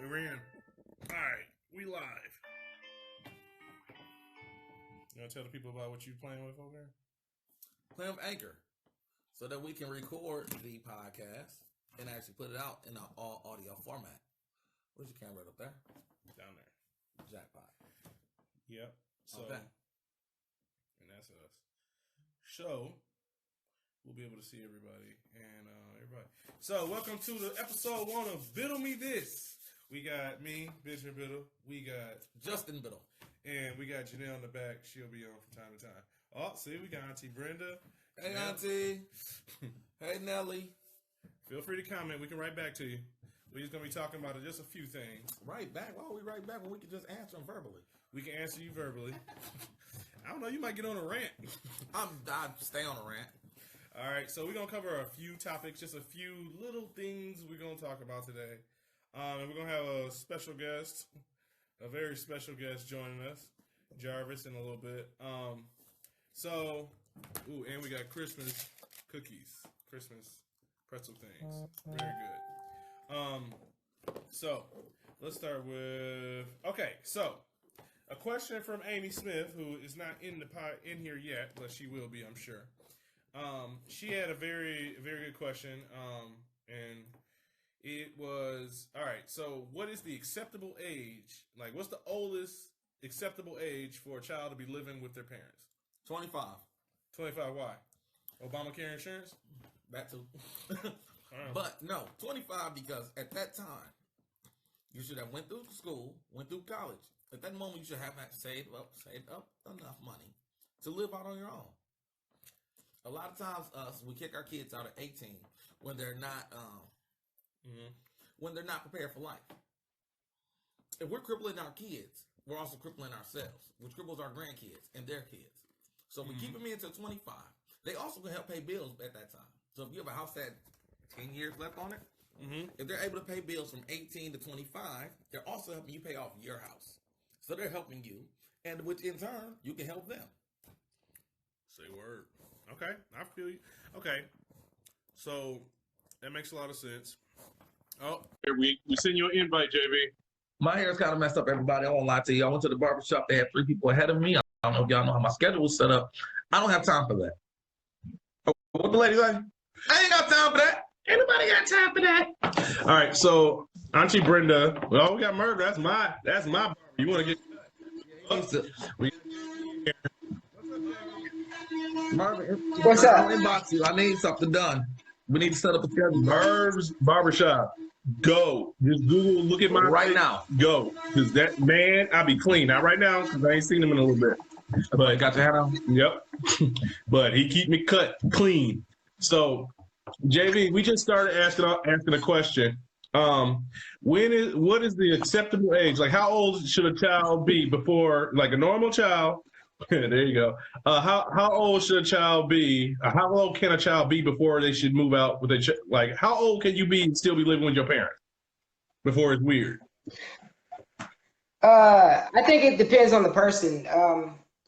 We're in. All right, we live. You want to tell the people about what you're playing with over there? Playing with Anchor, so that we can record the podcast and actually put it out in an all audio format. Where's your camera up there? Down there. Jackpot. Yep. So, okay. And that's us. So, we'll be able to see everybody and everybody. So, welcome to the episode 1 of Biddle Me This. We got me, Benjamin Biddle. We got Justin Biddle. And we got Janelle in the back. She'll be on from time to time. Oh, see, we got Auntie Brenda. Hey, Auntie. Hey, Nelly. Feel free to comment. We can write back to you. We're just going to be talking about just a few things. Right back? Why don't we write back when we can just answer them verbally? We can answer you verbally. I don't know. You might get on a rant. I'd stay on a rant. All right. So we're going to cover a few topics, just a few little things we're going to talk about today. And we're going to have a special guest, a very special guest joining us, Jarvis, in a little bit. And we got Christmas cookies, Christmas pretzel things. Very good. So let's start with, so a question from Amy Smith, who is not in here yet, but she will be, I'm sure. She had a very, very good question. And it was, all right, so what is the acceptable age? Like, what's the oldest acceptable age for a child to be living with their parents? 25. 25, why? Obamacare insurance? That too. But no, 25 because at that time, you should have went through school, went through college. At that moment, you should have saved up enough money to live out on your own. A lot of times, we kick our kids out at 18 when they're not, when they're not prepared for life. If we're crippling our kids, we're also crippling ourselves, which cripples our grandkids and their kids. So we keep them in until 25. They also can help pay bills at that time. So if you have a house that 10 years left on it, if they're able to pay bills from 18 to 25, they're also helping you pay off your house. So they're helping you, and which in turn, you can help them. Say word. Okay, I feel you. Okay, so that makes a lot of sense. Oh, we send you an invite, JB. My hair's kind of messed up, everybody. I won't lie to you. I went to the barbershop. They had 3 people ahead of me. I don't know if y'all know how my schedule was set up. I don't have time for that. What the lady say? I ain't got time for that. Anybody got time for that? All right, so Auntie Brenda. Well, we got Merv. That's my barber. You want to get? Marvin, what's up? I'll inbox you. I need something done. We need to set up a schedule. Merv's Barbershop. Go. Just Google, look at my right face. now. Go. Because that man, I'll be clean. Not right now, because I ain't seen him in a little bit. But got your hat on? Yep. But he keep me cut clean. So, JV, we just started asking a question. What is the acceptable age? Like, how old should a child be before, like a normal child? There you go. How old should a child be? How old can a child be before they should move out with like, how old can you be and still be living with your parents before it's weird? I think it depends on the person.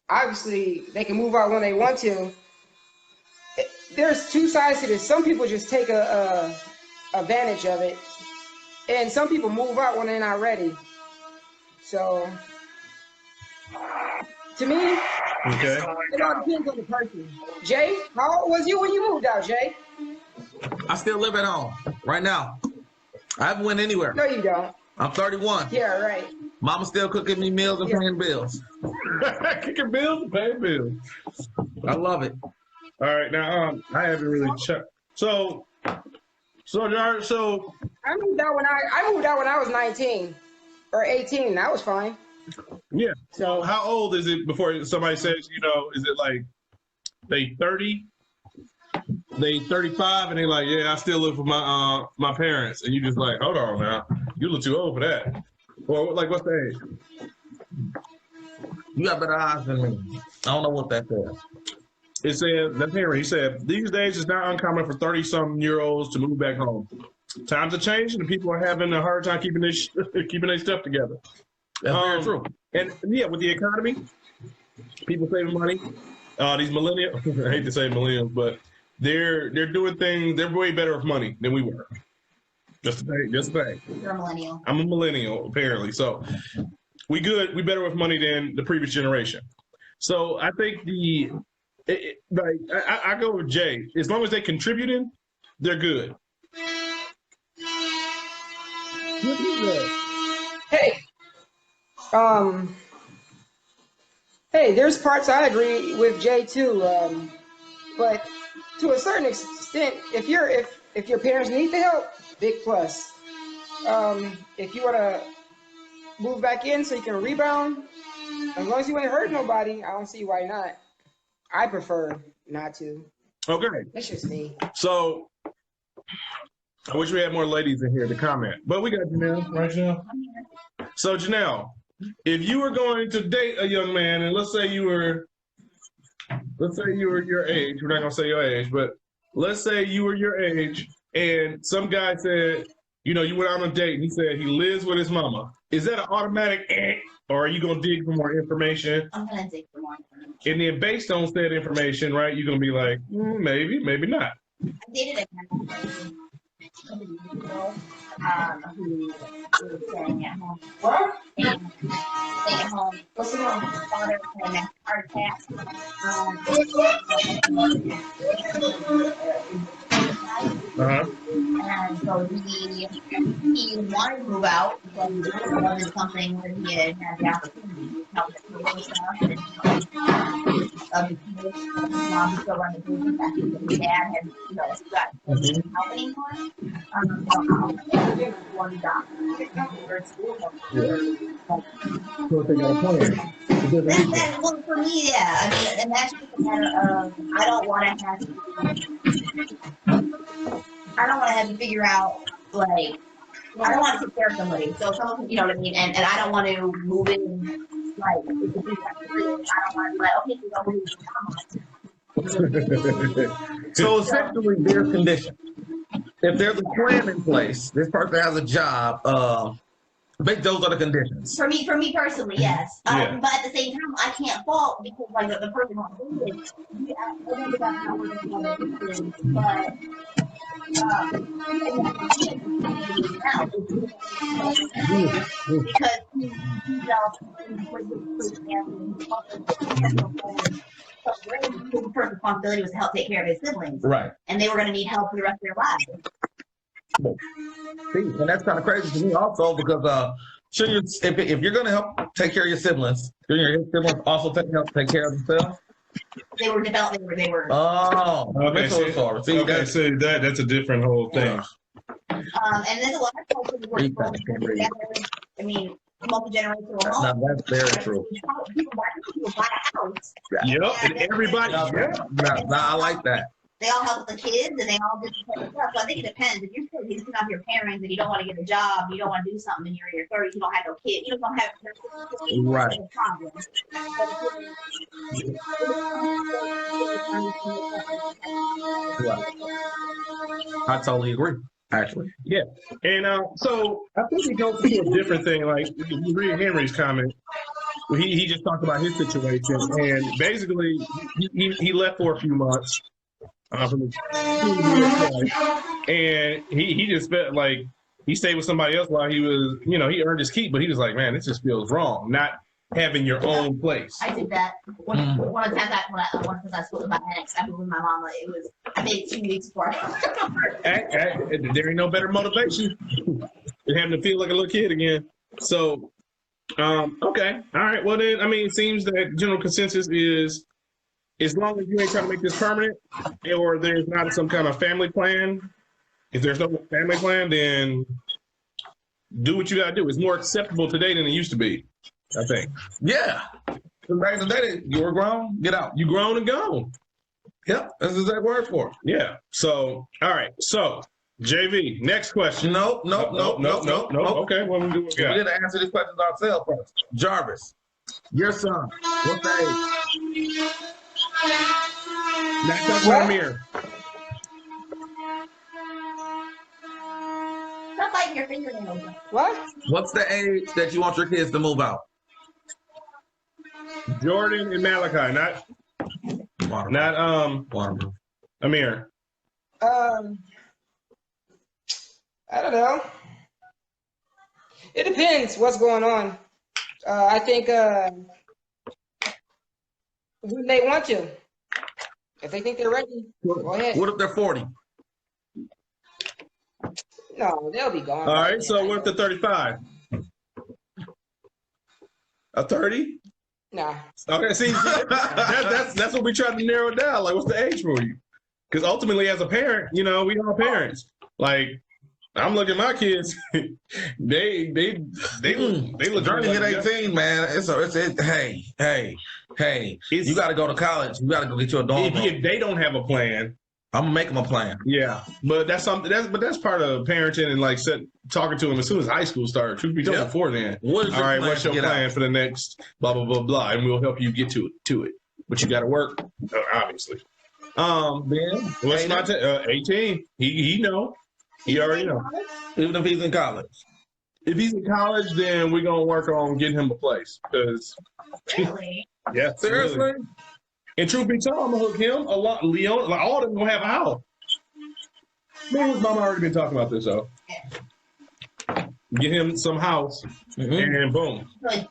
Obviously, they can move out when they want to. There's 2 sides to this. Some people just take advantage of it, and some people move out when they're not ready. So, to me, okay, it all depends on the person. Jay, how old was you when you moved out, Jay? I still live at home right now. I haven't went anywhere. No, you don't. I'm 31. Yeah, right. Mama's still cooking me meals and paying bills. Kicking bills and paying bills. I love it. All right, now I haven't really checked. So I moved out when I was 19 or 18. That was fine. Yeah. So how old is it before somebody says, is it like they 30, they 35, and they like, yeah, I still live with my parents, and you just like, hold on now, you look too old for that. Or like, what's the age? You got better eyes than me. I don't know what that says. It said, that's Henry. He said, these days it's not uncommon for 30-something-year-olds to move back home. Times are changing, and people are having a hard time keeping their stuff together. That's very true. And yeah, with the economy, people saving money. These millennials, I hate to say millennials, but they're doing things. They're way better with money than we were. Just a thing. Just a thing. You're a millennial. I'm a millennial, apparently. So we good. We better with money than the previous generation. So I think I go with Jay. As long as they contributing, they're good. Hey, hey, there's parts I agree with Jay too. But to a certain extent, if your parents need the help, big plus. If you want to move back in so you can rebound, as long as you ain't hurt nobody, I don't see why not. I prefer not to. Okay. That's just me. So I wish we had more ladies in here to comment, but we got Janelle, right, Janelle? So Janelle, if you were going to date a young man, and let's say you were your age, we're not gonna say your age, but let's say you were your age, and some guy said, you went on a date, and he said he lives with his mama. Is that an automatic or are you gonna dig for more information? I'm gonna dig for more information. And then based on said information, right, you're gonna be like, maybe, maybe not. I dated a guy who was staying at home. What? And staying at home. What's the name? His father had a heart attack. And so he wanted to move out because it wasn't something where he had the opportunity to help with stuff and of the kids. His mom still running the business. I think that his dad had got help anymore. One doctor school. So they got a plan. Well, for me, yeah. I mean, and that's just a matter of I don't want to have to figure out like I don't want to take care of somebody. So someone, you know what I mean, and I don't want to move in like it's a big I don't want to be like okay, so So essentially, there's conditions. If there's a plan in place, this person has a job. Those are the conditions. For me personally, yes. Yeah. But at the same time, I can't fault because like the person wants to do it. I don't think that's how we're going to do it. But because his first responsibility was to help take care of his siblings, Right. and they were going to need help for the rest of their lives. See, and that's kind of crazy to me also because if you're going to help take care of your siblings, shouldn't your siblings also help take care of themselves? They were developing. They were. Oh, okay. See, That's a different whole thing. And there's a lot of cultures where people together. I mean, multi-generational homes. No, that's very true. People buy a house. Yep, and everybody. I like that. They all help with the kids, and they all do stuff. So I think it depends. If you're still living off your parents and you don't want to get a job, you don't want to do something, and you're in your 30s, you don't have no kids, you don't have Right. no problem. I totally agree. Actually, Yeah, and so I think we go to a different thing. Like you read Henry's comment, he just talked about his situation, and basically he left for a few months from the and he just felt like he stayed with somebody else while he was, he earned his keep, but he was like, man, this just feels wrong, not having your own place. I did that. One of the times I spoke about my ex, I moved with my mama. It was, I think, 2 weeks before. There ain't no better motivation than having to feel like a little kid again. So, okay, all right. Well, then, I mean, it seems that general consensus is, as long as you ain't trying to make this permanent, or there's not some kind of family plan. If there's no family plan, then do what you gotta do. It's more acceptable today than it used to be, I think. yeah. Back in the day, you were grown, get out. You grown and gone. Yep, that's the exact word for it. Yeah. So, all right. So, JV, next question. Nope. Okay, what we do? We didn't answer these questions ourselves first. Jarvis, your son, what's the age? Not talking about Amir. Stop biting your fingernails. What? What's the age that you want your kids to move out? Jordan and Malachi, not Watermelon. Amir. I don't know. It depends what's going on. I think when they want to. If they think they're ready, go ahead. What if they're 40? No, they'll be gone. All by right, then, so I what if know. they're 35? A 30? Nah. Okay, see, that's what we tried to narrow it down. Like, what's the age for you? Because ultimately, as a parent, we all parents. Like, I'm looking at my kids. they look Journey like hit 18, man. Hey. You got to go to college. You got to go get you a dorm room. If they don't have a plan, I'm gonna make them a plan. yeah. But that's something. That's part of parenting and like talking to them as soon as high school starts. Truth be told, Yep. before then. What is All your right, plan what's to your get plan out? for the next blah blah blah blah, and we'll help you get to it. But you got to work, obviously. Ben, What's my 18? He know. He already know. even if he's in college. If he's in college, then we're gonna work on getting him a place. Because Really? yeah, Seriously? really. And truth be told, I'm gonna hook him a lot. Leon, like all of them gonna have a house. Me and his mom already been talking about this though. Get him some house, and boom. Like,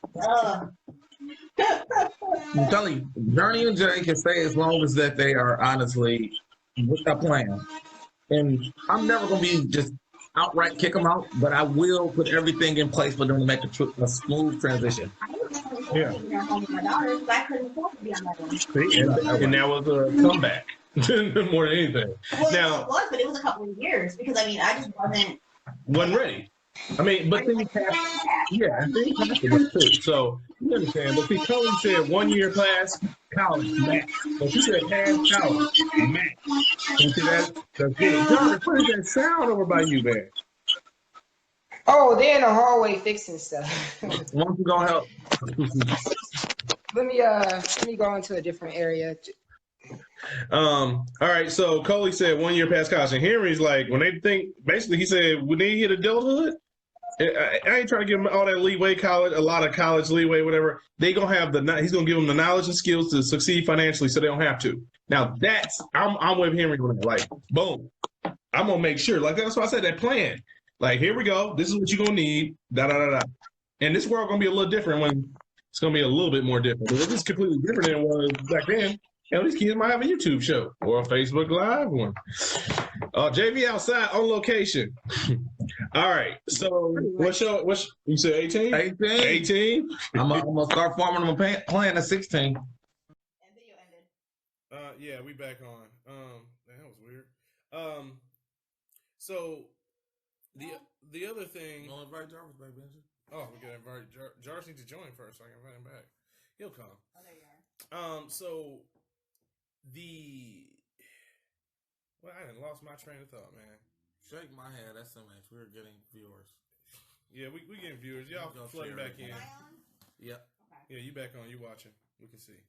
I'm telling you, Journey and Jay can stay as long as that they are honestly with a plan. And I'm never gonna be just outright kick them out, but I will put everything in place for them to make a smooth transition. I was Yeah. taking their home with my daughters because I couldn't afford to be on my own. See, and that was a comeback more than anything. Well, Now, it was, but it was a couple of years because I mean, I just wasn't ready. I mean, but things happen. Yeah, and things happen too. So you understand. But see, Chloe said 1 year class, college, max. But she said half college, max. And see, that's good. Jarvis, what is that sound over by you, man? Oh, they're in the hallway fixing stuff. Once you gonna help. Let me go into a different area. All right, so Coley said 1 year past college, and Henry's like, when they think, basically, he said when they hit adulthood, I ain't trying to give them all that leeway, a lot of college leeway, whatever. He's gonna give them the knowledge and skills to succeed financially, so they don't have to. Now I'm with Henry on that. Like, boom, I'm gonna make sure. Like that's why I said that plan. Like, here we go. This is what you're gonna need. Da da da da. And this world gonna be a little different when it's gonna be a little bit more different. If it's completely different than it was back then. These kids might have a YouTube show or a Facebook Live one. JV outside on location. All right. So what's you said 18? 18? I'm gonna start forming them a plan at 16. and video ended. Yeah, we back on. That was weird. So the other thing. You want to invite Jarvis back, Benji? Oh, we gotta invite Jarvis needs to join first so I can invite him back. He'll come. Oh, there you are. So I done lost my train of thought, man. Shake my head. That's MH. We're getting viewers. Yeah, we getting viewers. Y'all Go flooding share back it. in. Am I on? Yep. Okay. Yeah, you back on. You watching. We can see.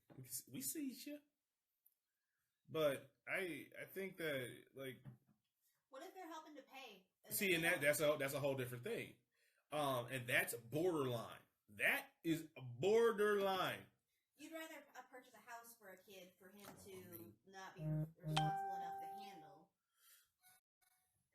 We see you. But I think that like What if they're helping to pay? see, and that's a whole different thing. And that's borderline. That is borderline. You'd rather purchase a house for a kid for him to not be responsible enough to handle,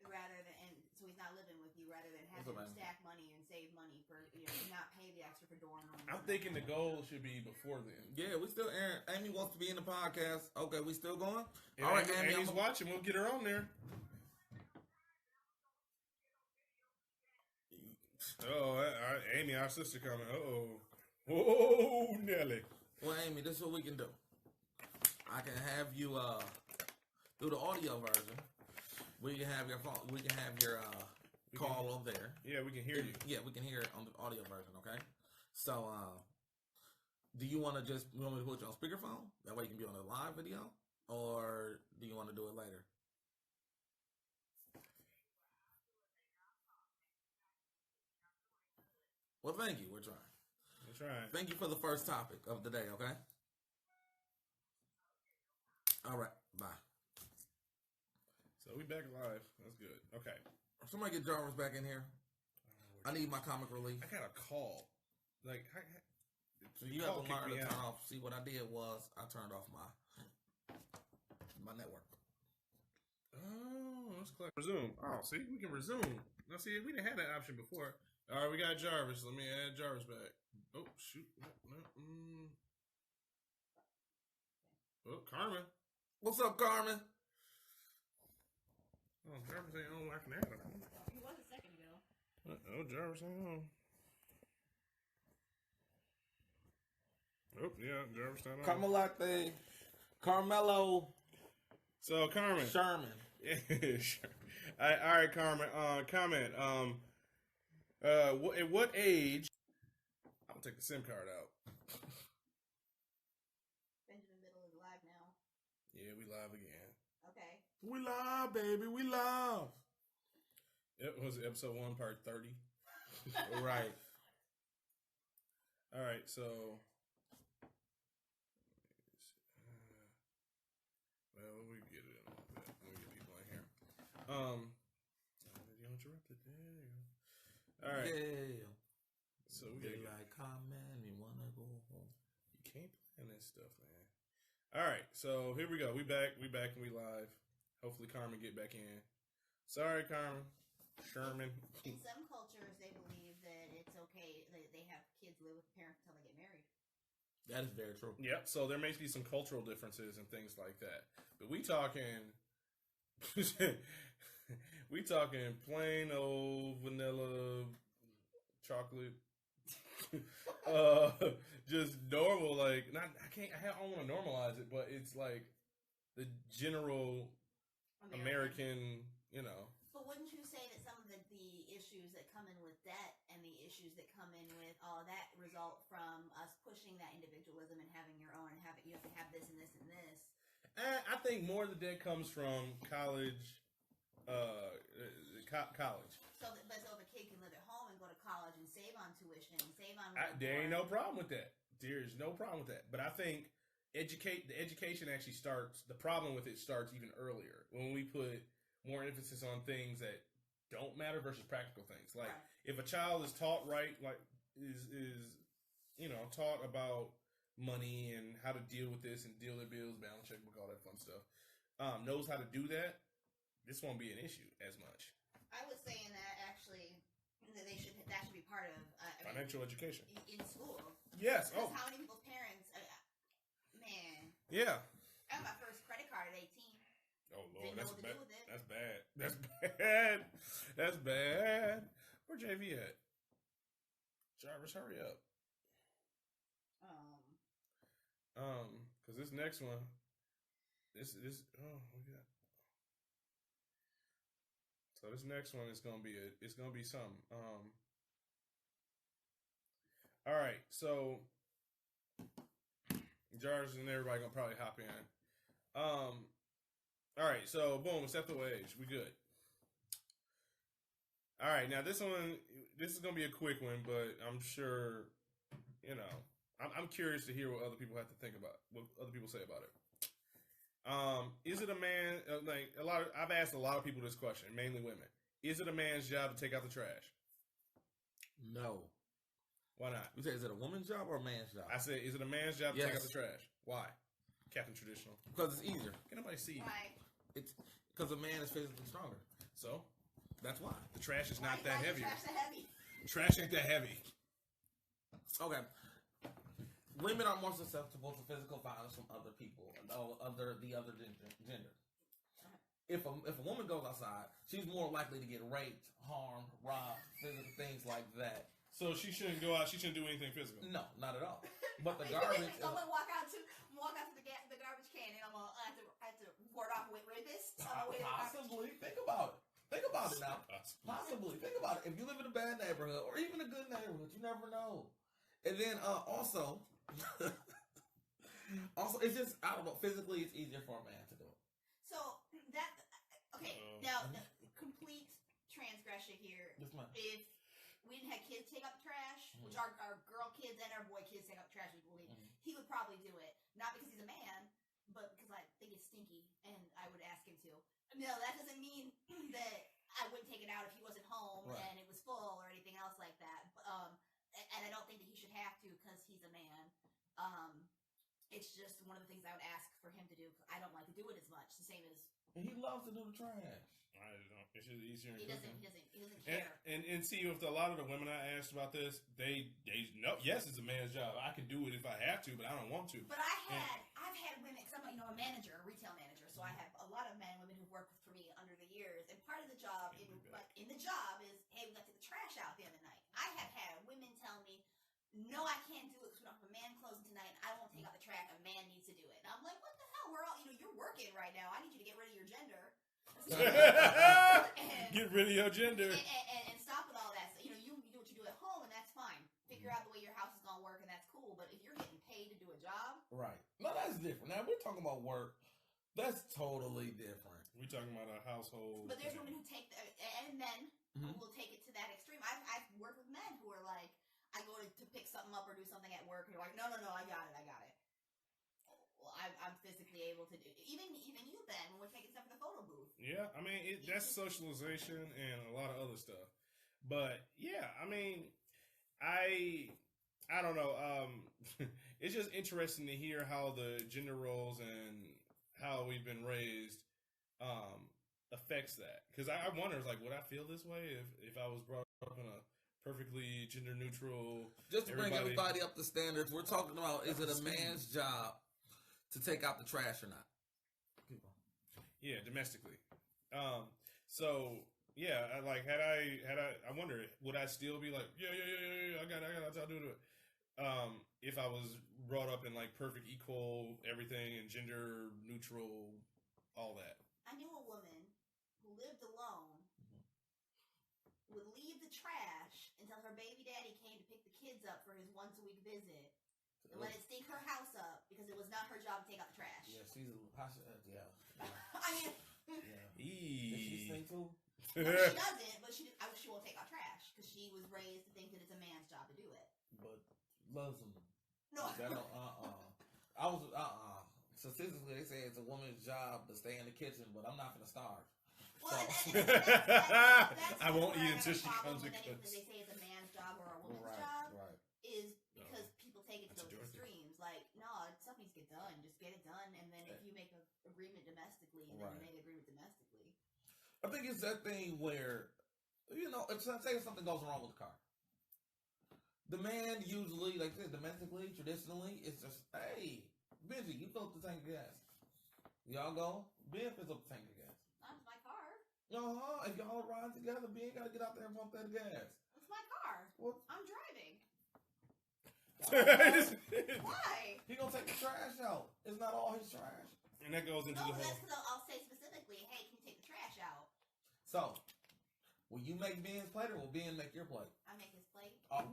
rather than, and so he's not living with you, rather than have him stack money and save money for not pay the extra for dorm rooms. I'm thinking the goal should be before then. Yeah, we still airing. Amy wants to be in the podcast. Okay, we still going? Yeah, All right, Amy's watching. We'll get her on there. Oh, Amy, our sister coming. Oh, Nelly. Well, Amy, this is what we can do. I can have you do the audio version. We can have your phone. We can have your call over there. Yeah, we can hear you. Yeah, we can hear it on the audio version. Okay. So, do you want me to put you on speakerphone? That way you can be on a live video, or do you want to do it later? Well, thank you. We're trying. Thank you for the first topic of the day, okay? All right, bye. So we back live. That's good. Okay. Somebody get Jarvis back in here. I need my comic relief. I got a call. Like, So you have to learn to turn off. See, what I did was I turned off my network. Oh, let's click resume. Oh, see, we can resume. Now, see, we didn't have that option before. All right, we got Jarvis. Let me add Jarvis back. Oh, shoot. Oh, Carmen. What's up, Carmen? Oh, Jarvis ain't on. I can add him. He was a second ago. Oh, Jarvis ain't on. Oh, yeah, Jarvis not on. Carmelate. Carmelo. So, Carmen. Sherman. Sure. All right, Carmen. Comment. At what age? I'm gonna take the SIM card out. Benjamin Biddle is live now. Yeah, we live again. Okay. We live, baby. We live. It was episode 1, part 30. Right. All right, so. Well, we get it in a little bit. Let me get people in here. You interrupted. There you go. All right. Yeah. So we They got like comment. We wanna go home. You can't plan this stuff, man. All right, so here we go. We back, and we live. Hopefully, Carmen get back in. Sorry, Carmen. Sherman. In some cultures, they believe that it's okay that they have kids live with parents until they get married. That is very true. Yep. So there may be some cultural differences and things like that, but we talking plain old vanilla chocolate. Just normal, like not. I don't want to normalize it, but it's like the general American, But wouldn't you say that some of the issues that come in with debt and the issues that come in with all of that result from us pushing that individualism and having your own and you have to have this and this and this? I think more of the debt comes from college. College. So if a kid can live at home and go to college and save on tuition and save on there ain't no problem with that. There's no problem with that. But I think the education actually starts. The problem with it starts even earlier when we put more emphasis on things that don't matter versus practical things. Like if a child is taught right, like is taught about money and how to deal with this and deal their bills, balance checkbook, all that fun stuff, knows how to do that. This won't be an issue as much. I would say in that actually that should be part of financial education in school. Yes. Because how many people's parents? Man. Yeah. I got my first credit card at 18. Oh Lord, Didn't know what to do with it. That's bad. That's bad. That's bad. Where JV at? Jarvis, hurry up. Because this next one, this we got. So this next one is gonna be something. All right, so Jarvis and everybody gonna probably hop in. All right, so boom, acceptable age, we good. All right, now this is gonna be a quick one, but I'm sure, I'm curious to hear what other people have to think about, what other people say about it. Is it a man? I've asked a lot of people this question, mainly women. Is it a man's job to take out the trash? No. Why not? You say, is it a woman's job or a man's job? I said, is it a man's job to take out the trash? Why? Captain Traditional. Because it's easier. Can nobody see you? Why? It's because a man is physically stronger. So that's why. The trash is not that heavy. Trash that heavy. Trash ain't that heavy. Okay. Women are more susceptible to physical violence from other people, under the other gender. If a woman goes outside, she's more likely to get raped, harmed, robbed, physical things like that. So she shouldn't go out. She shouldn't do anything physical. No, not at all. But the garbage. I'm gonna walk out to the garbage can, and I'm gonna have to ward off with rapists. Possibly. Think about it. Think about it now. Possibly. Think about it. If you live in a bad neighborhood or even a good neighborhood, you never know. And then also, it's just, I don't know, physically it's easier for a man to do it. So now complete transgression here. Yes, ma'am. If we didn't have kids take out the trash, which our girl kids and our boy kids take out the trash equally, he would probably do it. Not because he's a man, but because I think it's stinky and I would ask him to. No, that doesn't mean that I wouldn't take it out if he wasn't home and it was full or anything else like that. And I don't think that he should have to because he's a man. It's just one of the things I would ask for him to do. I don't like to do it as much. The same as... And he loves to do the trash. I don't. It's just easier. He doesn't care. And see, with a lot of the women I asked about this, they know. Yes, it's a man's job. I can do it if I have to, but I don't want to. But I've had women, because I'm a manager, a retail manager, so I have a lot of men and women who've worked for me under the years. And part of the job, in the job, is hey, we got to take the trash out at the end of the night. I have had women tell me, no, I can't do it because we don't have a man closing tonight, and I won't take out the trash. A man needs to do it. And I'm like, what the hell? We're all, you're working right now. I need you to get rid of your gender. Get rid of your gender and stop with all that. So, you do what you do at home, and that's fine. Figure out the way your house is gonna work, and that's cool. But if you're getting paid to do a job, right? No, that's different. Now we're talking about work. That's totally different. We're talking about a household. But there's women who take and men who will take it to that extreme. I've worked with men who are like, I go to pick something up or do something at work, and you're like, no, I got it. Well, I'm physically able to do it. Even you, Ben, when we're taking stuff in the photo booth. Yeah, I mean, that's socialization and a lot of other stuff. But yeah, I mean, I don't know. It's just interesting to hear how the gender roles and how we've been raised affects that. Because I wonder, like, would I feel this way if I was brought up in a perfectly gender neutral? Just to bring everybody up to standards, we're talking about, is it a man's job to take out the trash or not? Yeah, domestically. So yeah, I wonder, would I still be like, yeah, I got it, I'll do it. If I was brought up in like perfect equal everything and gender neutral, all that. I knew a woman who lived alone, would leave the trash until her baby daddy came to pick the kids up for his once a week visit. And let it stink her house up because it was not her job to take out the trash. Yeah, she's yeah. I mean, Does she stink too? she doesn't, but she won't take out trash because she was raised to think that it's a man's job to do it. But loves them. No. I was statistically they say it's a woman's job to stay in the kitchen, but I'm not gonna starve. Well, so. that's I won't eat until she comes and cooks. They say it's a man's job or a woman's right, job. Right. Is because people take it to That's those extremes. Like, no, stuff needs to get done. Just get it done, and then if you make an agreement domestically, and then you make an agreement domestically. I think it's that thing where, if say something goes wrong with the car, the man usually, like I said, domestically, traditionally, it's just, hey, Benji, you fill up the tank of gas. Y'all go, Ben fills up the tank of gas. That's my car. If y'all ride together, Ben gotta get out there and pump that gas. That's my car. Well, I'm driving. Why? Why? He gonna take the trash out. It's not all his trash. And that goes into no, the whole. That's because I'll say specifically, hey, can you take the trash out? So, will you make Ben's plate or will Ben make your plate? I make his plate. Oh,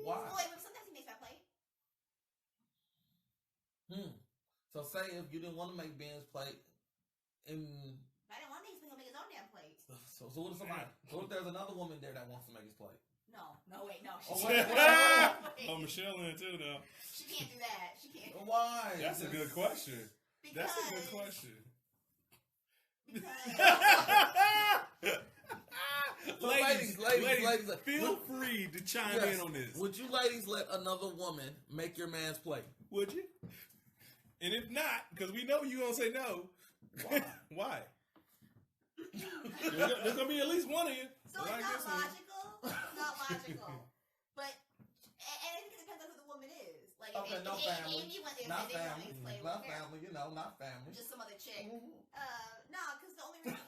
why? Well, wait, sometimes he makes my plate. So say if you didn't want to make Ben's plate, and I didn't want to make his own damn plate. So what if somebody? What if there's another woman there that wants to make his plate? No, wait, no. Oh, Michelle in it too, though. She can't do that. She can't. Why? That's a good question. Because, That's a good question. Ladies, feel free to chime in on this. Would you ladies let another woman make your man's plate? Would you? And if not, because we know you gonna say no. Why? Why? There's gonna be at least one of you. So it's not logical. It's not logical. But and I think it depends on who the woman is. Like okay, if no family. Amy went there, not they family. play Not with family. Not family. Just some other chick. Mm-hmm. No, because the only reason.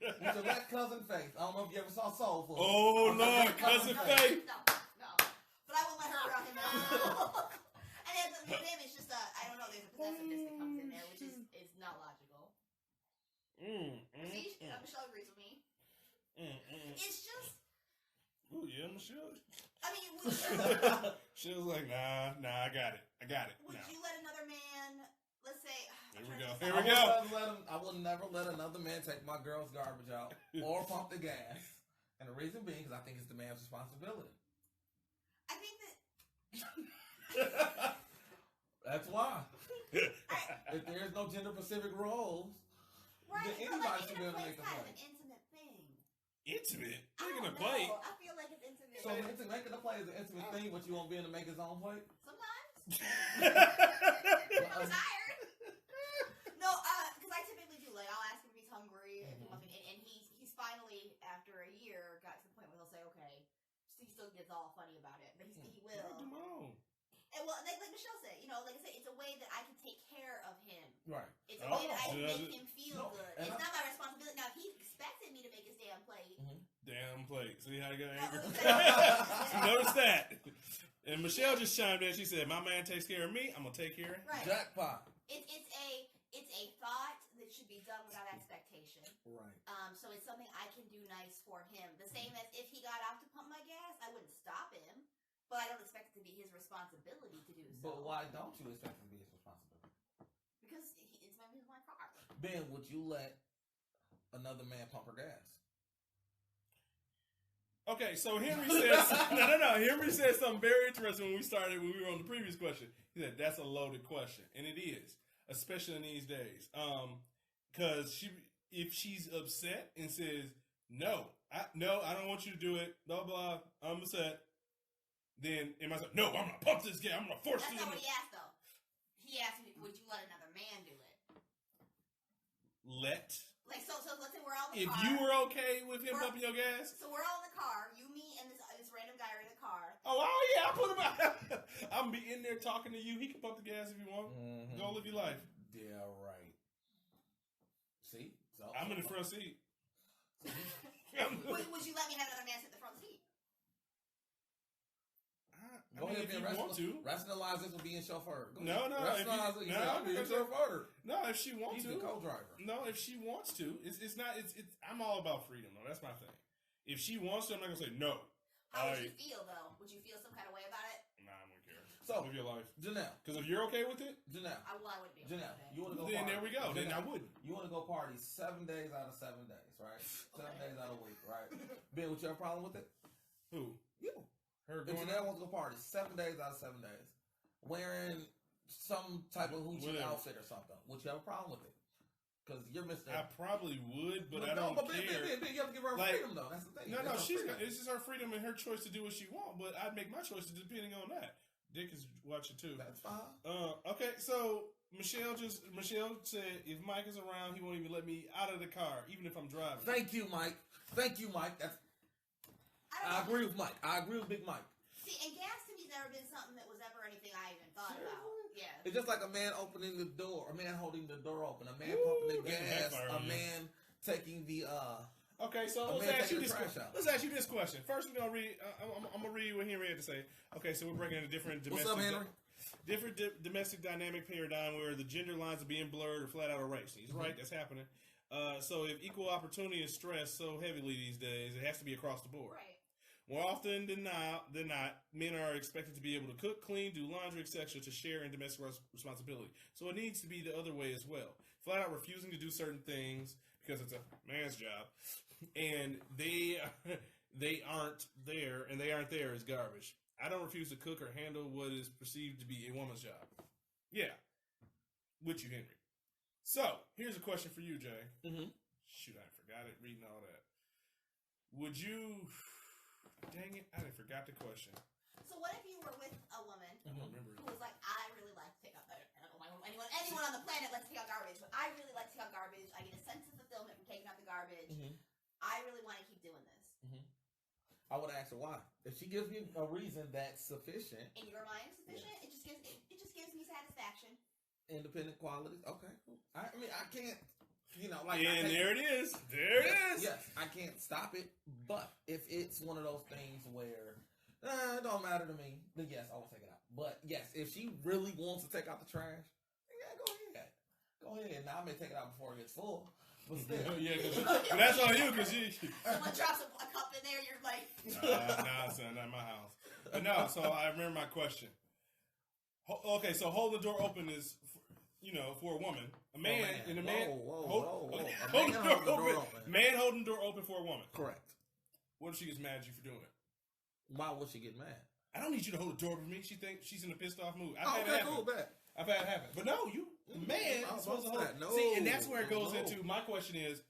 You should let Cousin Faith. I don't know if you ever saw Soul Food. Oh Lord, Cousin Faith. No. But I won't let her around him now. And then with him, it's just I don't know. There's a possessiveness that comes in there, which is not logical. See, Michelle agrees with me. It's just. Oh yeah, Michelle. I mean, she was like, nah, I got it. Would you let another man? Let's say. Here we go. I will never let another man take my girl's garbage out or pump the gas. And the reason being, because I think it's the man's responsibility. I think that. That's why. If there's no gender specific roles, then anybody should be able to make the kind plate. of an intimate thing. Intimate? I Making a don't plate? know. I feel like it's intimate. So making the plate is an intimate thing, but you want Ben to make his own plate? Sometimes. I'm tired. No, because I typically do. Like, I'll still gets all funny about it, but he will. Come on. And well, like Michelle said, like I said, it's a way that I can take care of him. Right. It's a way that I can make him feel good. It's not my responsibility. Now, he expected me to make his damn plate. Damn plate. See how I got angry? No, Notice that. And Michelle just chimed in. She said, "My man takes care of me. I'm gonna take care of him." right. Jackpot. It's a thought that should be done without expectation. Right. So it's something I can do nice for him. The same as if he got out to pump my gas, I wouldn't stop him. But I don't expect it to be his responsibility to do so. But why don't you expect it to be his responsibility? Because it's my car. Ben, would you let another man pump her gas? Okay, so Henry says no. Henry said something very interesting when we were on the previous question. He said that's a loaded question, and it is, especially in these days. Because if she's upset and says no, I don't want you to do it, blah blah, I'm upset. Then am I like, no, I'm gonna pump this gas. I'm gonna force you. That's not what he asked though. He asked me, would you let another man do it? Like so let's say we're all in the car. If you were okay with him pumping your gas? So we're all in the car. You, me, and this random guy are in the car. Oh yeah, I put him out. I'm be in there talking to you. He can pump the gas if you want. Mm-hmm. Go live your life. Yeah, right. See? So, I'm in the front seat. Would you let me have another man sit in the front seat? Go ahead if you want to. Rationalize this with being chauffeur. No. Rationalize it. I'm being chauffeur. No, if she wants He's to. the co-driver. No, if she wants to. It's not. I'm all about freedom, though. That's my thing. If she wants to, I'm not going to say no. How would you feel, though? Would you feel some kind of way about it? Nah, I wouldn't care. So, live your life. Janelle. Because if you're okay with it, Janelle. I wouldn't be okay Janelle, with it. you want to go then party. there we go. Janelle, Then I wouldn't. You want to go party 7 days out of 7 days, right? 7 days out of a week, right? Ben, would you have a problem with it? Who? You. Her If going Janelle out? wants to go party 7 days out of 7 days, wearing some type of hoochie Whatever. outfit or something, would you have a problem with it? Because you're Mr. I probably would, but No, I don't but care. Ben, you have to give her Like, freedom, though. That's the thing. No, It's her she's freedom. it's just her freedom and her choice to do what she wants. But I'd make my choices depending on that. Dick is watching too. That's fine. Okay, so Michelle said if Mike is around, he won't even let me out of the car, even if I'm driving. Thank you, Mike. That's. I agree with Mike. I agree with Big Mike. See, and gas to me's never been something that was ever anything I even thought about. Yeah. It's just like a man opening the door, a man holding the door open, a man pumping the gas, a man taking the Okay, so let's ask you this question. First, we're gonna read. I'm gonna read what Henry had to say. Okay, so we're breaking into different domestic. What's up, Henry? Different domestic dynamic paradigm where the gender lines are being blurred or flat out erased. He's right. That's happening. So if equal opportunity is stressed so heavily these days, it has to be across the board. Right. More often than not, men are expected to be able to cook, clean, do laundry, etc., to share in domestic responsibility. So it needs to be the other way as well. Flat out refusing to do certain things because it's a man's job, and they aren't there, and they aren't there is garbage. I don't refuse to cook or handle what is perceived to be a woman's job. Yeah, with you, Henry. So here's a question for you, Jay. Mm-hmm. Shoot, I forgot it. Reading all that. Would you? Dang it, I forgot the question. So what if you were with a woman I don't remember. who was like, I really like to take out, I don't know anyone on the planet likes to take out garbage, but I really like to take out garbage. I get a sense of fulfillment from taking out the garbage. Mm-hmm. I really want to keep doing this. Mm-hmm. I would ask her why. If she gives me a reason that's sufficient. In your mind, sufficient? Yeah. It just gives me satisfaction. Independent qualities. Okay, cool. I mean, I can't, like. And there it is. There it is. Yes, I can't stop it. But if it's one of those things where it don't matter to me, then yes, I will take it out. But yes, if she really wants to take out the trash, yeah, go ahead. Go ahead. Now I may take it out before it gets full. But still. Yeah, but that's on you because you. Someone drops a cup in there, you're like. Nah, son, not my house. But no, so I remember my question. Okay, so hold the door open is, for a woman. A man, and a man. Whoa. Hold the door open. Man holding the door open for a woman. Correct. What if she gets mad at you for doing it? Why would she get mad? I don't need you to hold the door open for me. She thinks she's in a pissed off mood. Cool, bet. I've had it happen. But no, the man is supposed to hold it. No, see, and that's where it goes into, my question is,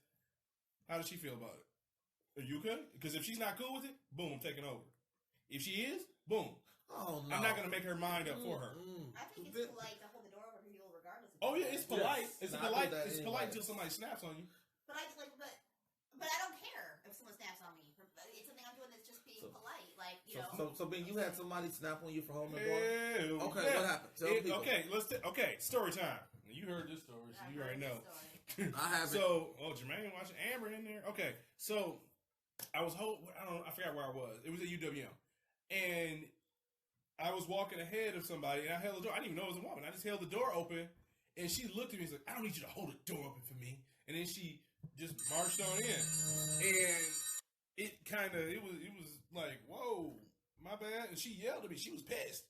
how does she feel about it? Are you okay? Because if she's not cool with it, boom, I'm taking over. If she is, boom. Oh, no. I'm not going to make her mind up for her. I think it's polite to hold the door open for people regardless of It's polite. Yes. It's No, polite. I do that It's anyway. polite until somebody snaps on you. But I don't care if someone snaps on me. It's something I'm doing that's just being polite. like, you know. So Ben, you had somebody snap on you for holding the door? Hell, Okay, yeah. what happened? Tell people. Okay, story time. You heard this story, so you already know. I haven't. So, Jermaine watching Amber in there. Okay, so I forgot where I was. It was at UWM, and I was walking ahead of somebody, and I held the door. I didn't even know it was a woman. I just held the door open, and she looked at me and said, "I don't need you to hold the door open for me." And then she just marched on in, and it was like, whoa, my bad. And she yelled at me. She was pissed.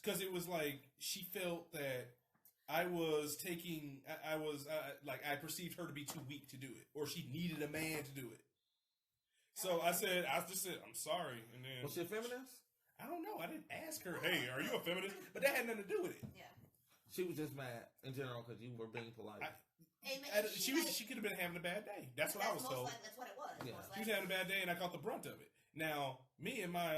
Because it was like she felt that I perceived her to be too weak to do it, or she needed a man to do it. So I just said, I'm sorry. And then, was she a feminist? I don't know. I didn't ask her, hey, are you a feminist? But that had nothing to do with it. Yeah. She was just mad in general because you were being polite. She could have been having a bad day. That's what I was told. That's what it was. Yeah. She was having a bad day, and I caught the brunt of it. Now, me and my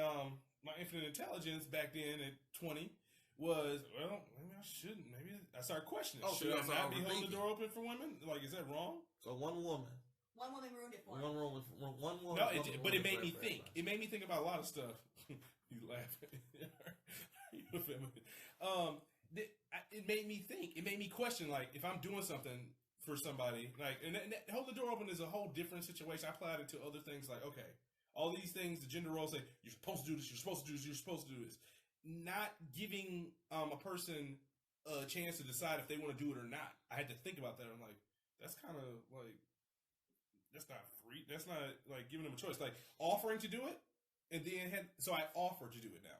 infinite intelligence back then at 20 was, well, maybe I shouldn't. Maybe I started questioning. Should I not be holding the door open for women? Like, is that wrong? So one woman ruined it for him. One woman. No, but it made me think. It made me think about a lot of stuff. You laughing? You a feminist? It made me think. It made me question. Like, if I'm doing something for somebody, like, and hold the door open is a whole different situation. I applied it to other things. Like, okay, all these things, the gender roles say you're supposed to do this. You're supposed to do this. You're supposed to do this. Not giving a person a chance to decide if they want to do it or not. I had to think about that. I'm like, that's kind of like, that's not free. That's not like giving them a choice. Like offering to do it, and then so I offer to do it now.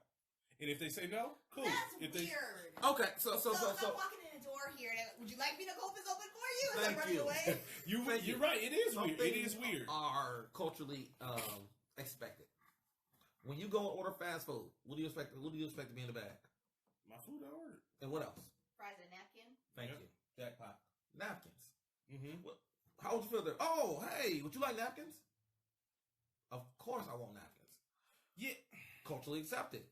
And if they say no, cool. That's weird. Okay, so if I'm walking in a door here, would you like me to hold this open for you? As I'm running away? You're right. It is weird. It is weird. Are culturally expected. When you go and order fast food, what do you expect? What do you expect to be in the bag? My food I ordered. And what else? Fries and a napkin. Thank you. Jackpot. Napkins. Mm-hmm. How would you feel there? Oh, hey, would you like napkins? Of course I want napkins. Yeah. Culturally accepted.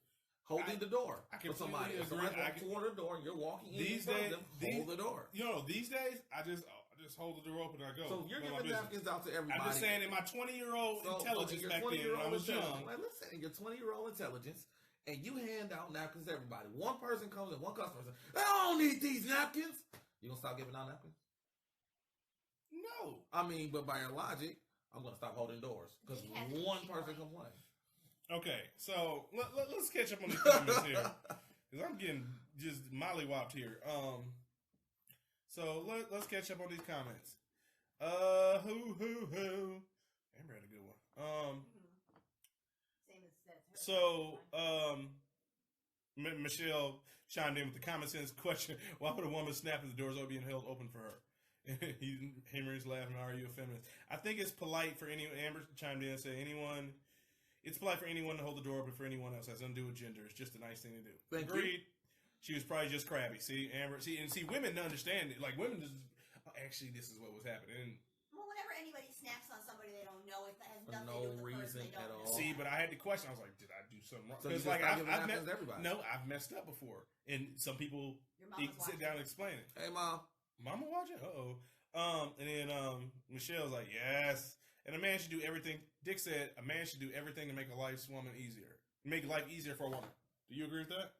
Holding the door. I can somebody. If somebody's walking toward the door and you're walking in these front days, of them, hold the door. These days, I just hold the door open and I go. So you're giving napkins out to everybody. I'm just saying, in my 20-year-old intelligence back then, when I was young. Like, listen, in your 20-year-old intelligence, and you hand out napkins to everybody. One person comes in, one customer says, I don't need these napkins. You gonna stop giving out napkins? No. I mean, but by your logic, I'm gonna stop holding doors because one person complained. Okay, so let's catch up on these comments here because I'm getting just mollywopped here. So let's catch up on these comments. Who? Amber had a good one. Same as that. So Michelle chimed in with the common sense question: why would a woman snap if the doors are being held open for her? Henry's laughing. Are you a feminist? I think it's polite for anyone. Amber chimed in and said, anyone. It's polite for anyone to hold the door open for anyone else. It has nothing to do with gender. It's just a nice thing to do. Agreed. She was probably just crabby. See, Amber. See, women understand it. Like women just. Actually, this is what was happening. Well, whenever anybody snaps on somebody they don't know, it has nothing no to do with the reason person they at don't all. know. See, but I had the question. I was like, did I do something wrong? So Because like everybody. No, I've messed up before, and some people sit down and explain it. Hey, mom. Mama watching? And then Michelle's like, yes. And a man should do everything. Dick said a man should do everything to make life easier for a woman. Do you agree with that?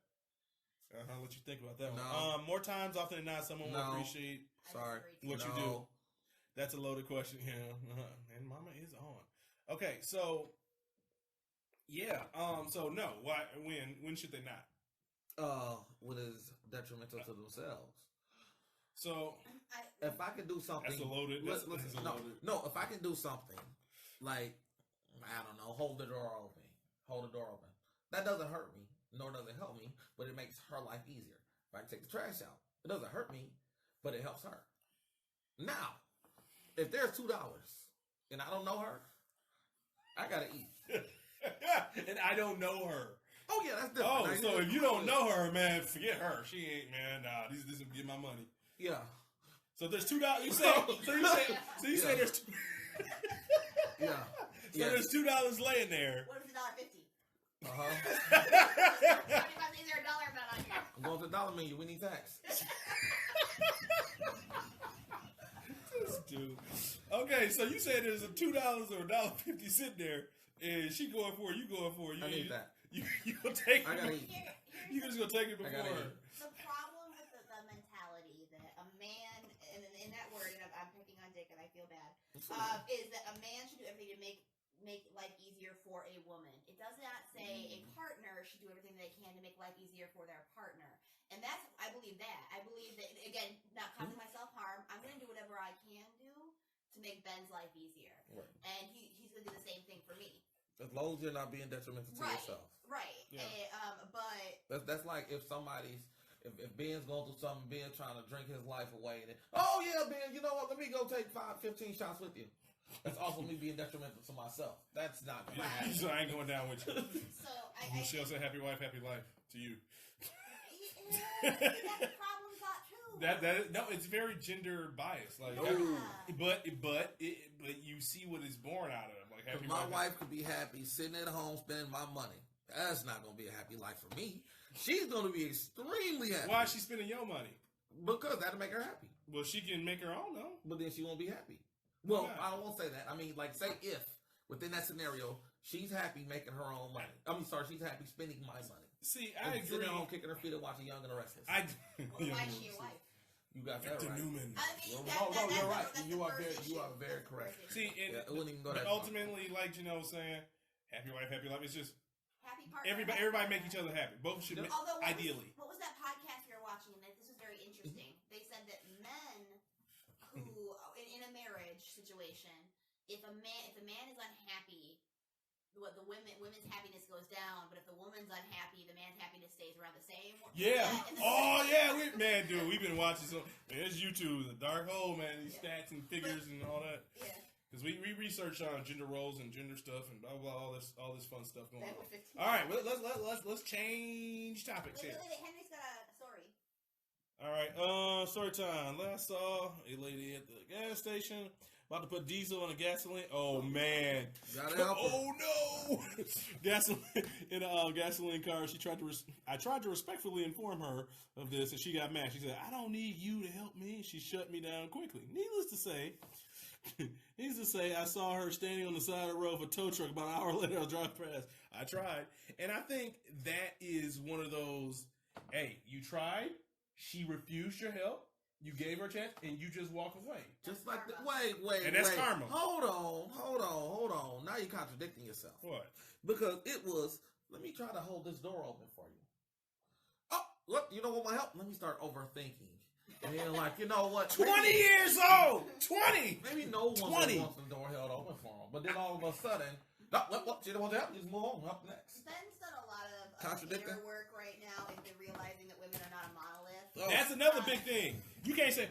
I'll let you think about that one. More times often than not, someone will appreciate what you do. That's a loaded question. Yeah. And mama is on. Okay, so yeah. So no. Why? When should they not? What is detrimental to themselves? So if I can do something, that's a loaded. No. If I can do something like I don't know, hold the door open. That doesn't hurt me, nor does it help me, but it makes her life easier. If I can take the trash out, it doesn't hurt me, but it helps her. Now, if there's $2 and I don't know her, I gotta eat. And I don't know her. Oh yeah, that's different. Oh, so if you don't know her, man, forget her. She ain't, man. Nah, this will get my money. Yeah. So there's $2. You say there's two. Yeah. So there's $2 laying there. What if it's $1.50? Is there a dollar amount on here? I'm going to the dollar menu. We need tax. This dude. Okay, so you say there's a $2 or $1.50 sitting there. and she going for it, you going for it. I need that. You gonna take it. I gotta eat. You just gonna take it before gotta her. eat. The problem with the mentality that a man, and in that word, and I'm picking on Dick, and I feel bad, is that a man should do everything to make life easier for a woman. It does not say a partner should do everything they can to make life easier for their partner. And that's, I believe that. I believe that, again, not causing myself harm, I'm going to do whatever I can do to make Ben's life easier. Right. And he's going to do the same thing for me. As long as you're not being detrimental to yourself. Right. Yeah. But That's like if somebody's if Ben's going through something, Ben trying to drink his life away, and then, oh yeah, Ben, you know what? Let me go take 15 shots with you. That's also me being detrimental to myself. That's not gonna happen. So I ain't going down with you. so I Michelle said, "Happy wife, happy life" to you. that's a problem thought too. No, it's very gender biased. Like, but you see what it's born out of. Like, happy My wife could be happy sitting at home spending my money. That's not gonna be a happy life for me. She's gonna be extremely happy. Why is she spending your money? Because that'll make her happy. Well, she can make her own though. But then she won't be happy. Well, Yeah. I won't say that. I mean, like, say if within that scenario she's happy making her own money. She's happy spending my money. See, I And sitting agree. at home kicking her feet and watching Young and the Restless. Why is she your wife? You got that Victor right. Newman. I mean, No, you're right. that's You the are first very, issue. you are very That's the correct. first issue. See, and Yeah, it wouldn't even go but that far. ultimately, like Janelle was saying, happy wife, happy life. It's just Happy partner. everybody make each other happy. Both should, Although, ideally. what was that podcast we were watching? And this was very interesting. They said that men who, in a marriage situation, if a man is unhappy, the women's happiness goes down. But if the woman's unhappy, the man's happiness stays around the same. Yeah. And Oh yeah, dude, we've been watching some. Man, it's YouTube, the dark hole, man. These stats and figures and all that. Yeah. Because we research on gender roles and gender stuff and blah blah all this fun stuff going on. That was 15. All right, well, let's change topics Wait, here. Henry's got a story. All right, story time. Last saw a lady at the gas station about to put diesel in a gasoline. Oh man! Gotta help her. Oh no! Gasoline in a gasoline car. She tried to. I tried to respectfully inform her of this, and she got mad. She said, "I don't need you to help me." She shut me down quickly. Needless to say, I saw her standing on the side of the road of a tow truck. About an hour later, I was driving past. I tried, and I think that is one of those. Hey, you tried. She refused your help. You gave her a chance, and you just walk away. Just like wait. And that's karma. Hold on. Now you're contradicting yourself. What? Because it was, let me try to hold this door open for you. Oh, look, you know what might help? Let me start overthinking. And then, like, you know what? 20 years old! 20! Maybe no one 20. wants the door held open for him. But then all of a sudden, no, she don't want to help. Just move on. Up next. Ben's done a lot of Contradicting? inner work right now into realizing that women are not a monolith. Oh. That's another big thing. You can't say,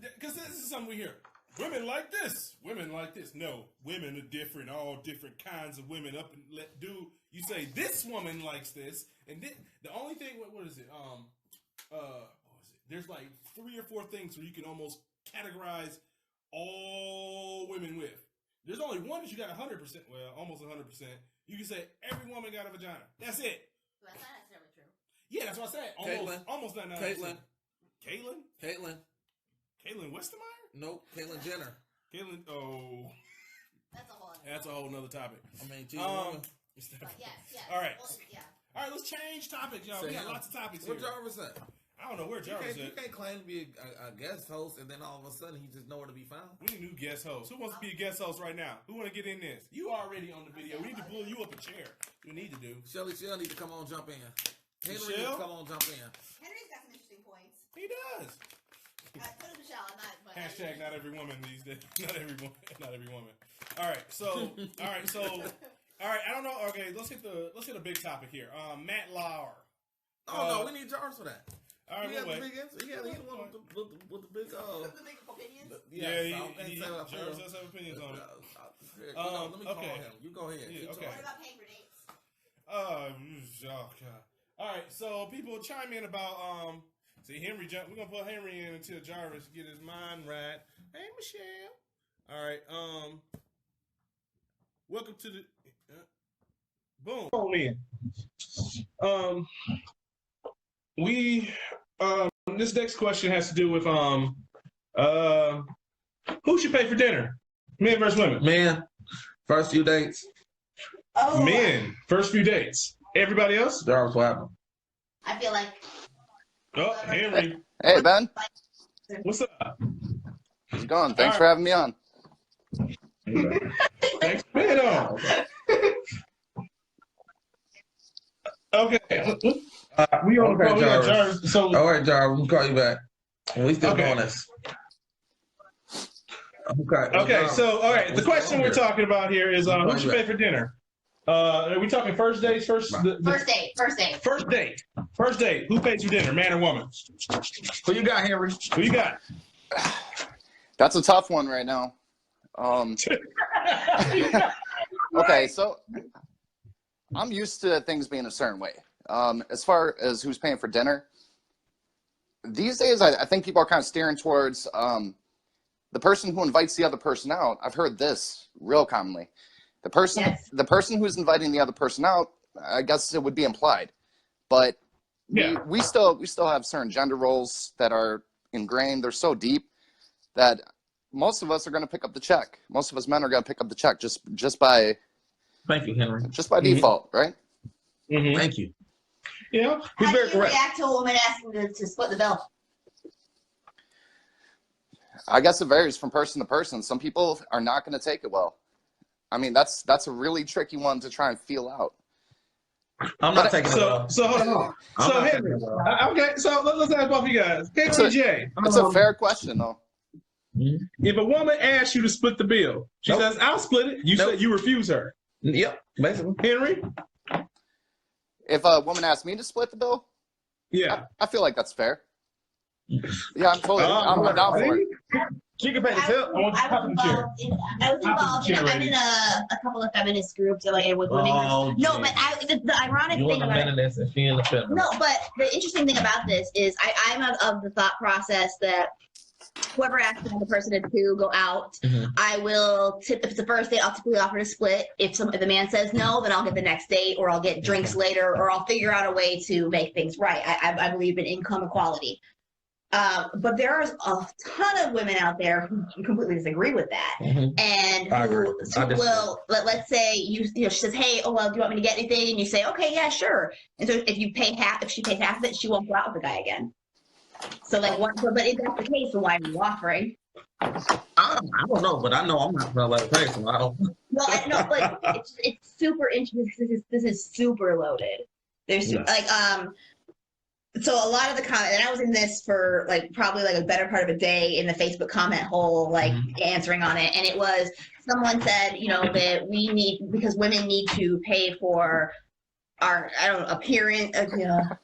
because this is something we hear. Women like this. Women like this. No, women are different. All different kinds of women. Up and let do. You say this woman likes this, and then the only thing. What is it? What was it? There's like 3 or 4 things where you can almost categorize all women with. There's only one that you got 100%. Well, almost 100%. You can say every woman got a vagina. That's it. Well, that's not necessarily true. Yeah, that's what I said. Almost not 99%. Caitlyn Westermeyer? Nope. Caitlyn Jenner. Caitlyn, oh, That's a whole nother topic. I mean, she's a woman. But yes. All right. Well, yeah. All right, let's change topics, y'all. We got lots of topics Where here. Jarvis at? I don't know where Jarvis You is. can't claim to be a guest host and then all of a sudden he's just nowhere to be found. We need a new guest host. Who wants to be a guest host right now? Who want to get in this? You already on the video. We need to pull you up a chair. We need to do. Shelly need to come on, jump in. Henry needs Michelle? to come on, jump in. Henry's got some interesting points. He does. So does Michelle. I'm not. But Hashtag not every woman these days. Not every woman. All right. So. I don't know. Okay, let's hit a big topic here. Matt Lauer. Oh no, we need Jarvis for that. All right, He we'll had the wait. big answer. He had the one with the big the big opinions. Jarvis does have opinions on it. Let me call him. You go ahead. Yeah, You okay. talk. What about paying for dates? Oh God. All right, so people chime in about see Henry. We're gonna put Henry in until Jarvis get his mind right. Hey Michelle. All right. Welcome to the boom. Phone in. This next question has to do with who should pay for dinner? Men versus women. Man, first few dates. Oh, Men, first few dates. Everybody else? Jarvis, what happened? I feel like. Oh, Henry. Hey, Ben. What's up? How's it going? Thanks for having me on. Thanks for being on. Okay. We on the Okay, phone. We got Jarvis. Jarvis. So, All right, Jarvis, we'll call you back. We still Okay. doing this. Okay. okay. So, all right. The question we're talking about here is who should pay for dinner? Are we talking first dates? First First date. First date. First date. Who pays for dinner, man or woman? Who you got, Henry? Who you got? That's a tough one right now. Okay, so I'm used to things being a certain way. As far as who's paying for dinner, these days I think people are kind of steering towards the person who invites the other person out. I've heard this real commonly. The person who's inviting the other person out, I guess it would be implied, but we still have certain gender roles that are ingrained. They're so deep that most of us are going to pick up the check. Most of us men are going to pick up the check just by. Thank you, Henry. Just by default, right? Mm-hmm. Thank you. Yeah, How he's do very you correct. react to a woman asking to split the bill? I guess it varies from person to person. Some people are not going to take it well. I mean, that's a really tricky one to try and feel out. I'm not taking it So, well. so hold on. I'm So not Henry, taking it well. okay. So let's ask both of you guys. KJ, It's a fair question, though. if a woman asks you to split the bill, she Nope. says, "I'll split it." You Nope. said you refuse her. Yep, basically. Henry, If a woman asks me to split the bill, yeah. I feel like that's fair. Yeah, I'm totally. I'm down for it. She can pay the I tip. want you to hop in the chair. was Hop in the chair, I'm in a couple of feminist groups with women. Oh, No, geez. but the ironic You thing want the about it, feminist and she in the feminist. no, but the interesting thing about this is I'm of the thought process that whoever asks another person to go out, Mhm. I will tip. If it's the first date, I'll typically offer to split. If the man says no, then I'll get the next date, or I'll get drinks later, or I'll figure out a way to make things right. I believe in income equality. But there's a ton of women out there who completely disagree with that, Mhm. and I agree. who I disagree. will let's say you know she says, "Hey, oh well, do you want me to get anything?" And you say, "Okay, yeah, sure." And so if she pays half of it, she won't go out with the guy again. So like what? But if that's the case, then why are you offering? I don't know, but I know I'm not gonna let it pay, so I don't. Well, I know, but it's super interesting. This is super loaded. There's so a lot of the comment, and I was in this for probably a better part of a day in the Facebook comment hole, answering on it. And it was, someone said, that we need, because women need to pay for our, appearance, our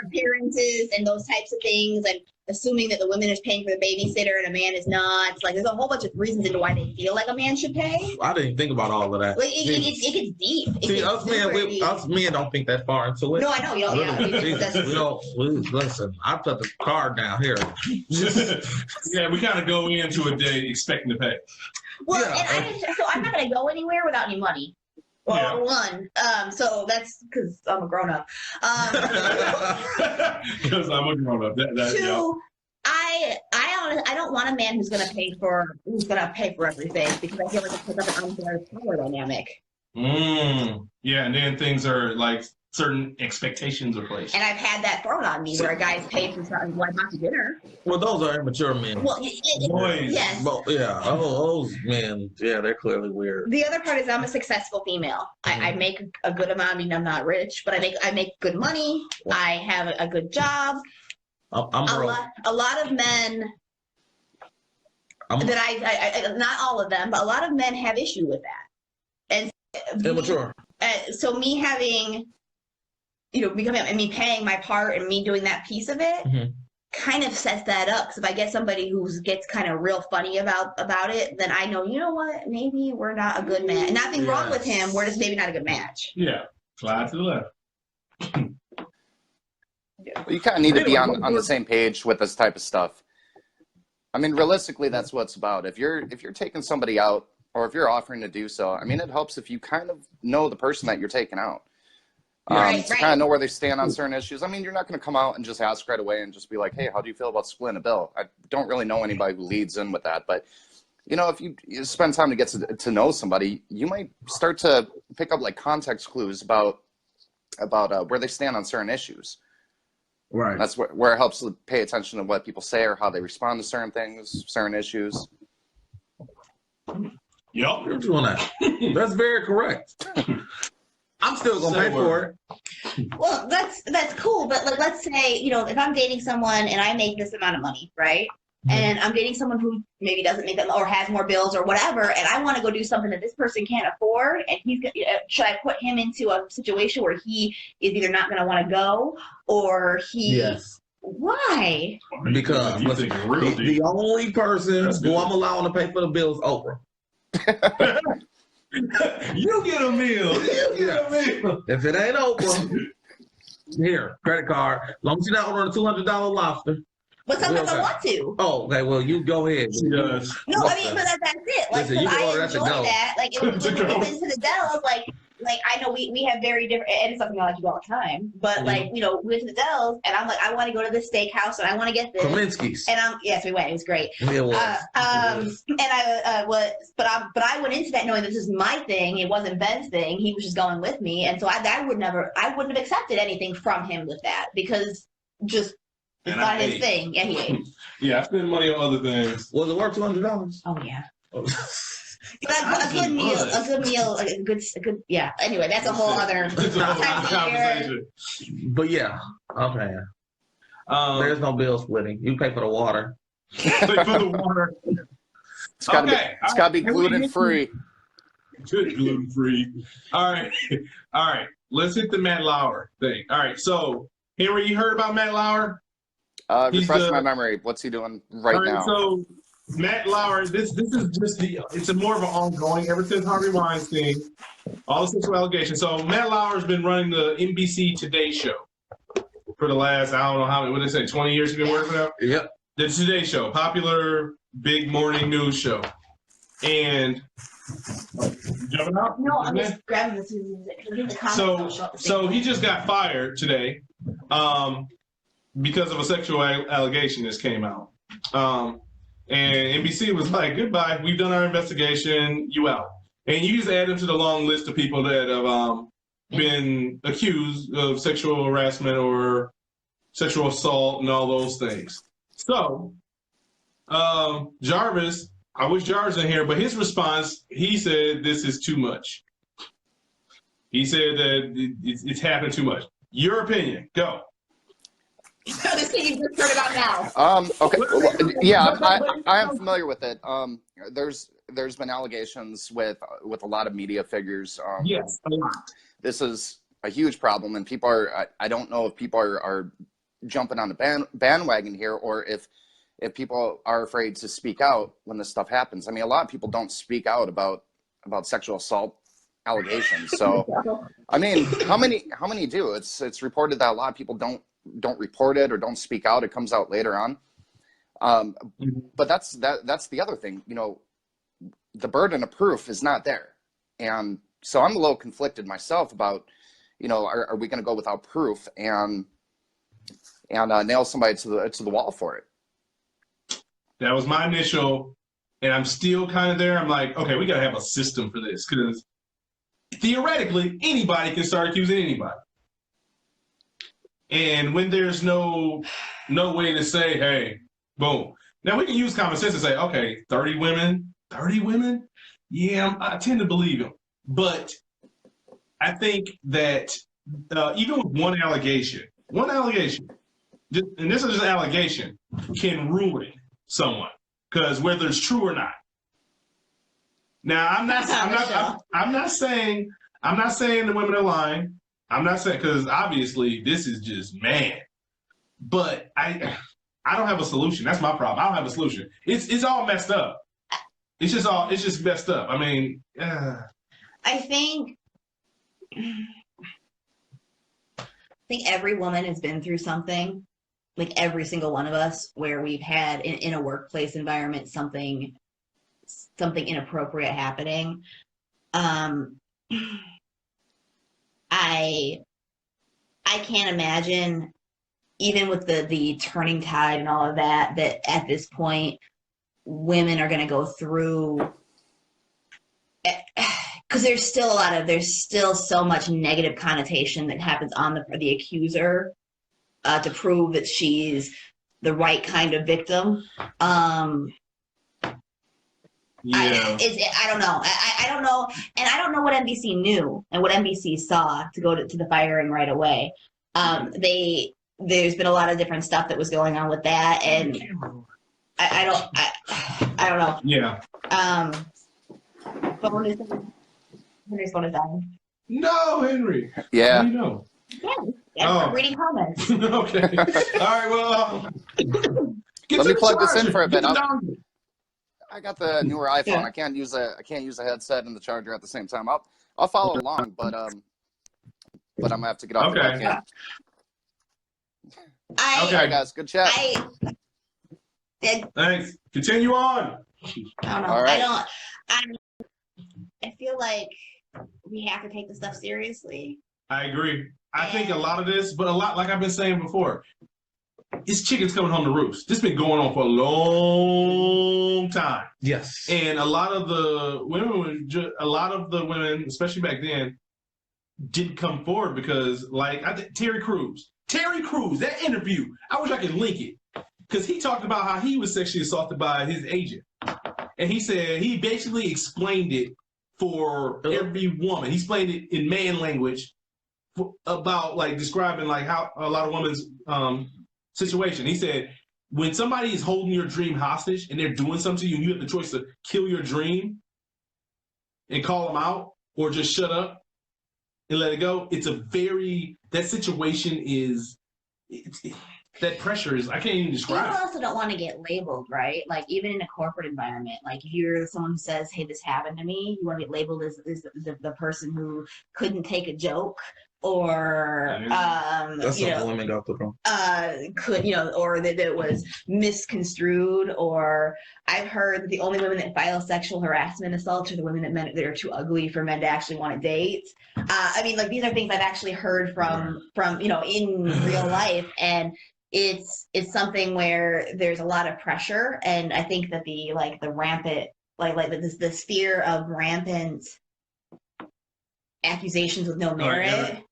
appearances and those types of things. And assuming that the woman is paying for the babysitter and a man is not. It's there's a whole bunch of reasons into why they feel like a man should pay. I didn't think about all of that. It gets deep. See, us men don't think that far into it. No, I know you don't. Listen, I put the card down here. Yeah, we kind of go into a day expecting to pay. Well, Yeah. and so I'm not going to go anywhere without any money. Well, one, so that's because I'm a grown up. Because I'm a grown up. Two, I don't want a man who's going to pay for everything, because I feel like it puts up an unfair power dynamic. Yeah, and then things are like certain expectations are placed. And I've had that thrown on me where a guy's paid for something, why not to dinner? Well, those are immature men. Well, Boys. yes. Well, yeah, those men, yeah, they're clearly weird. The other part is I'm a successful female. I make a good amount. I mean, I'm not rich, but I make good money. I have a good job. I'm broke. A lot of men that I not all of them, but a lot of men have issue with that. And Immature. So me having, becoming and me paying my part and me doing that piece of it kind of sets that up. Because if I get somebody who gets kind of real funny about it, then I know, you know what, maybe we're not a good match. Nothing wrong with him. We're just maybe not a good match. Yeah, slide to the left. Well, you kind of need to be on the same page with this type of stuff. I mean, realistically, that's what it's about. If you're taking somebody out, or if you're offering to do so, I mean, it helps if you kind of know the person that you're taking out. Kind of know where they stand on certain issues. I mean, you're not going to come out and just ask right away and just be like, hey, how do you feel about splitting a bill? I don't really know anybody who leads in with that, but you know, if you spend time to get to know somebody, you might start to pick up like context clues about where they stand on certain issues. Right. And that's where it helps to pay attention to what people say or how they respond to certain things, certain issues. Yep. You're doing that. That's very correct. I'm still gonna pay for it. Well, that's cool, but like, let's say, you know, if I'm dating someone and I make this amount of money, right? And I'm dating someone who maybe doesn't make that or has more bills or whatever, and I want to go do something that this person can't afford, and should I put him into a situation where he is either not going to want to go or he? Yes. Why? Because You think real deep. the only person That's who good. I'm allowing to pay for the bill is Oprah. You get a meal. You get a meal. If it ain't Oprah, here, credit card. As long as you're not ordering a $200 lobster. But sometimes Okay. I want to. Oh, okay. Well, you go ahead. She does. No, I mean, but that's it. Like, Listen, you can I order that to enjoy go. that. Like, To when go. we've been to the Dells, like I know we have very different, and it's something I like to do all the time. But like, you know, we went to the Dells, and I'm like, I want to go to this steakhouse, and I want to get this. Kaminsky's. And yes, we went. It was great. It was. And I I went into that knowing this is my thing. It wasn't Ben's thing. He was just going with me, and so I wouldn't have accepted anything from him with that because just it's And I not his ate. thing. Yeah, he ate. Yeah, I spend money on other things. Was it worth $200? Oh yeah. Oh. But a good meal, a good, yeah. Anyway, that's a whole other It's a whole time other of year. conversation. But yeah, okay. There's no bill splitting. You pay for the water. Pay for the water. It's got to Okay. be Can we gluten free. Good, gluten free. All right. All right. Let's hit the Matt Lauer thing. All right. So, Henry, you heard about Matt Lauer? He's Refresh my memory. What's he doing right now? So, Matt Lauer, this is just it's more of an ongoing ever since Harvey Weinstein, all the sexual allegations. So, Matt Lauer's been running the NBC Today Show for the last, I don't know how, what did they say, 20 years he's been working for them? Yep. The Today Show, popular big morning news show. And jumping out? No, I'm just grabbing this. The comments don't show up the same So he way. just got fired today because of a sexual allegation that came out. And NBC was like, goodbye, we've done our investigation, you out. And you just add him to the long list of people that have been accused of sexual harassment or sexual assault and all those things. So Jarvis, I wish Jarvis in here, but his response, he said, this is too much. He said that it's happened too much. Your opinion, go. This thing you just heard about now. Okay. Well, yeah, I am familiar with it. There's been allegations with a lot of media figures. Yes, a lot. This is a huge problem, and people are. I don't know if people are jumping on the bandwagon here, or if people are afraid to speak out when this stuff happens. I mean, a lot of people don't speak out about sexual assault allegations. So, I mean, how many do? It's reported that a lot of people don't report it or don't speak out. It comes out later on. But that's the other thing. You know, the burden of proof is not there, and so I'm a little conflicted myself about, you know, are we going to go without proof and nail somebody to the wall for it? That was my initial, and I'm still kind of there. I'm like, okay, we got to have a system for this because theoretically, anybody can start accusing anybody. And when there's no way to say, hey, boom. Now we can use common sense and say, okay, 30 women? Yeah, I tend to believe them. But I think that even with one allegation, and this is just an allegation, can ruin someone because whether it's true or not. Now I'm not saying the women are lying. I'm not saying, because obviously this is just man. But I don't have a solution. That's my problem. I don't have a solution. It's all messed up. It's just messed up. I mean, I think every woman has been through something, like every single one of us, where we've had in a workplace environment something inappropriate happening. I can't imagine, even with the turning tide and all of that at this point, women are going to go through, because there's still so much negative connotation that happens on the accuser to prove that she's the right kind of victim. Yeah. I don't know. I don't know, and I don't know what NBC knew and what NBC saw to go to the firing right away. There's been a lot of different stuff that was going on with that, and I don't know. Yeah. Phone is Henry's phone is dying. No, Henry. Yeah. How do you know? Yeah, I'm reading comments. Okay. All right. Well, Let me plug this in for a bit. Get the dongle. I got the newer iPhone. Yeah. I can't use a headset and the charger at the same time. I'll follow along, but I'm gonna have to get off the Okay. webcam. I All right, guys. Good chat. Thanks. Continue on. don't know. All right. I feel like we have to take this stuff seriously. I agree. I think a lot of this, but a lot, like I've been saying before, it's chickens coming home to roost. This has been going on for a long time. Yes. And a lot of the women, especially back then, didn't come forward because, like, I think Terry Crews, that interview, I wish I could link it, because he talked about how he was sexually assaulted by his agent. And he said he basically explained it for every woman. He explained it in man language about, like, describing, like, how a lot of women's situation. He said, when somebody is holding your dream hostage and they're doing something to you, and you have the choice to kill your dream and call them out or just shut up and let it go. That situation is, that pressure is, I can't even describe People it. also don't want to get labeled, right? Like, even in a corporate environment, like, if you're someone who says, hey, this happened to me, you want to get labeled as the person who couldn't take a joke, or That's you something know, women go through. or that it was misconstrued. Or I've heard that the only women that file sexual harassment assaults are the women that are too ugly for men to actually want to date. I mean, like, these are things I've actually heard from in real life, and it's something where there's a lot of pressure. And I think that the rampant, this fear of rampant accusations with no merit.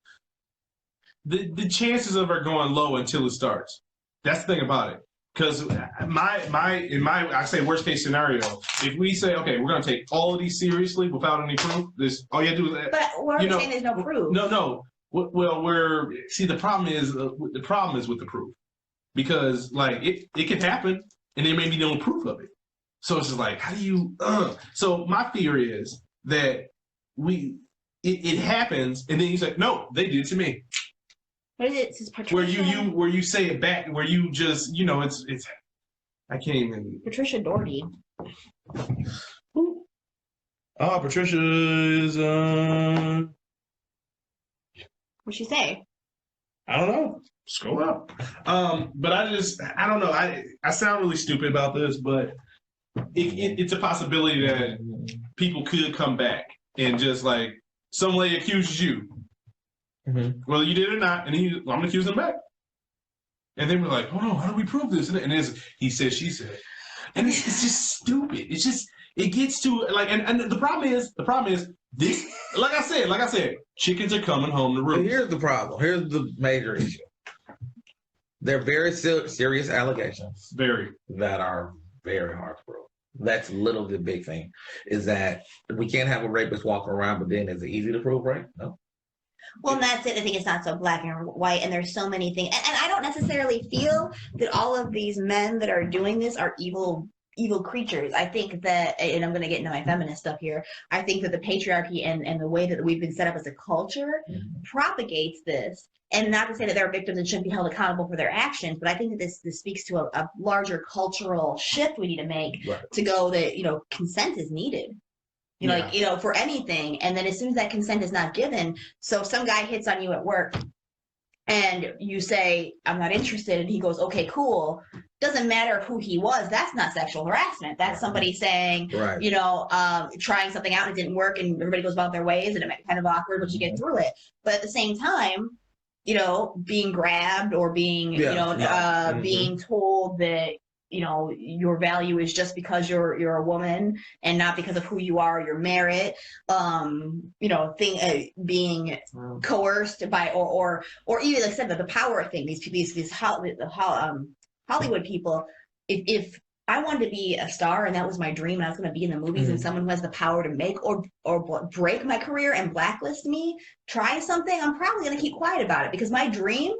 The chances of her going low until it starts. That's the thing about it. Because I say worst case scenario, if we say, okay, we're going to take all of these seriously without any proof, all you have to do is. But we're saying there's no proof. No. Well, the problem is with the proof, because, like, it can happen and there may be no proof of it. So it's just like, how do you? So my fear is that it happens and then you say, no, they did it to me. What is it? It's Patricia, Where you say it back, where you just, it's I can't even. Patricia Doherty. Oh, Patricia is What'd she say? I don't know. Scroll up. But I don't know. I sound really stupid about this, but it's a possibility that people could come back and just, like, some lady accuses you. Mm-hmm. Whether you did or not, and then I'm gonna accuse them back. And then we're like, oh no, how do we prove this? And it's he said, she said, and it's just stupid. It's just, it gets to, like, and the problem is this. Like I said, chickens are coming home to roost. Here's the problem. Here's the major issue. They're very serious allegations. Very. That are very hard to prove. That's literally the big thing, is that we can't have a rapist walking around, but then is it easy to prove, right? No. Well, and that's it. I think it's not so black and white, and there's so many things. And I don't necessarily feel that all of these men that are doing this are evil creatures. I think that, and I'm going to get into my feminist stuff here, I think that the patriarchy and the way that we've been set up as a culture propagates this. And not to say that they're victims and shouldn't be held accountable for their actions, but I think that this speaks to a larger cultural shift we need to make, right, to go that, consent is needed. For anything. And then as soon as that consent is not given, so some guy hits on you at work and you say, I'm not interested, and he goes, okay, cool. Doesn't matter who he was, that's not sexual harassment. That's somebody saying, right, trying something out and it didn't work and everybody goes about their ways and it might be kind of awkward, but you get through it. But at the same time, being grabbed or being, being told that you know, your value is just because you're a woman and not because of who you are, your merit, you know, being coerced by, or even like I said, the power thing, these Hollywood people, if I wanted to be a star and that was my dream and I was going to be in the movies, and someone who has the power to make or break my career and blacklist me, try something, I'm probably going to keep quiet about it because my dream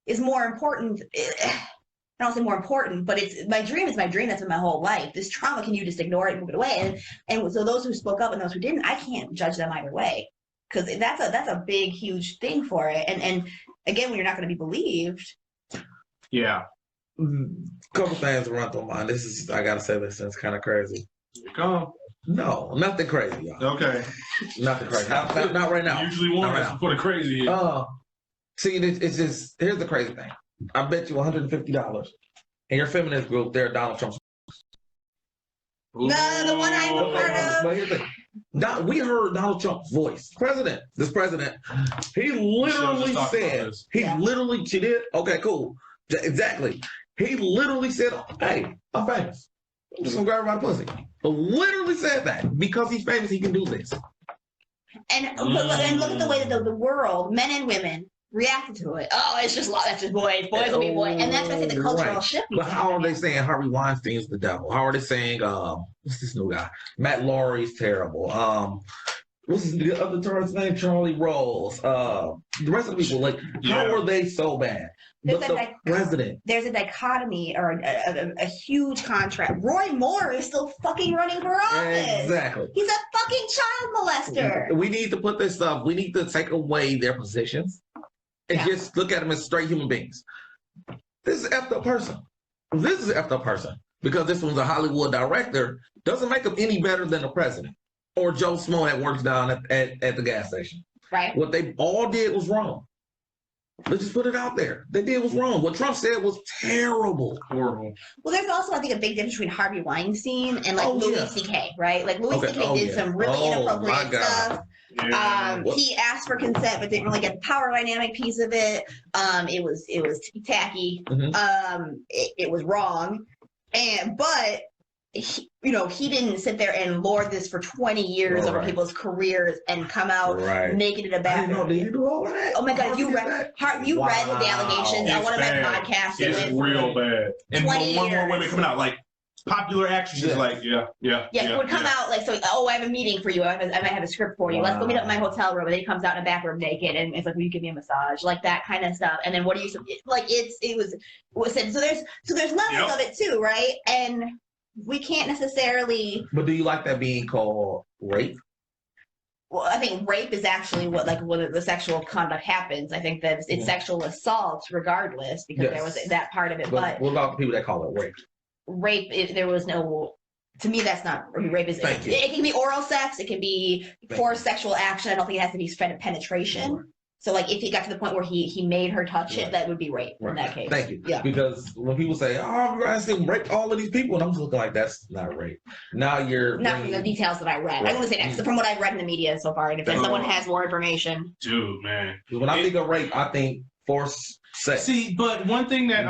is more important. I don't say more important, but it's my dream is my dream. That's been my whole life. This trauma, can you just ignore it and move it away? And so those who spoke up and those who didn't, I can't judge them either way, because that's a big, huge thing for it. And again, when you're not going to be believed. Yeah. Couple things run through my mind. I gotta say this, it's kind of crazy. Come. No, nothing crazy, y'all. Okay. Nothing crazy. Not right now. Usually one right for the crazy. See, it's just, here's the crazy thing. I bet you $150 in your feminist group, they're Donald Trump's. No, the one I'm a part of. But here's the thing. We heard Donald Trump's voice. This president, he literally said, she did? Okay, cool. Exactly. He literally said, hey, I'm famous. I'm just gonna grab my pussy. Literally said that. Because he's famous, he can do this. And look at the way that the world, men and women, reacted to it. Oh, it's just that's just boys. Boys will be boys. And that's why I say the cultural shift. But how are they saying Harvey Weinstein's the devil? How are they saying what's this new guy? Matt Laurie's terrible. What's the other terrorist's name? Charlie Rose. The rest of the people, like, how are they so bad? But the president. There's a dichotomy or a huge contrast. Roy Moore is still fucking running for office. Exactly. He's a fucking child molester. We need to put this stuff. We need to take away their positions and just look at them as straight human beings. This is an effed up person. This is an effed up person because this one's a Hollywood director. Doesn't make him any better than the president or Joe Smo that works down at the gas station. Right. What they all did was wrong. Let's just put it out there. They did was wrong. What Trump said was terrible. Horrible. Well, there's also, I think, a big difference between Harvey Weinstein and like Louis C.K., right? Like Louis C.K. did some really inappropriate stuff. Yeah. He asked for consent, but didn't really get the power dynamic piece of it. It was tacky. Mm-hmm. It was wrong. But he didn't sit there and lord this for 20 years over people's careers and come out making it a bad. Did you do all that? Oh my God, you read the allegations. I want to make a podcast. It's real bad. And one more women coming out, like popular actresses, like it would come out like, so, oh, I have a meeting for you. I might have a script for you. Let's go meet up in my hotel room. And then he comes out in a bathroom naked and it's like, will you give me a massage? Like that kind of stuff. And then what do you, like, it was said. So there's levels of it too, right? And we can't necessarily. But do you like that being called rape? Well, I think rape is actually when the sexual conduct happens. I think that it's sexual assault regardless, because there was that part of it. But what about the people that call it rape? Rape, there was no. To me, that's not rape. It can be oral sex. It can be forced sexual action. I don't think it has to be penetration. Right. So, like, if he got to the point where he made her touch it, that would be rape in that case. Thank you. Yeah. Because when people say, "Oh, I see raped all of these people," and I'm just looking like, that's not rape. Now you're not from the details that I read. I'm going to say that from what I've read in the media so far. And if someone has more information, dude, man. When I think of rape, I think forced sex. See, but one thing that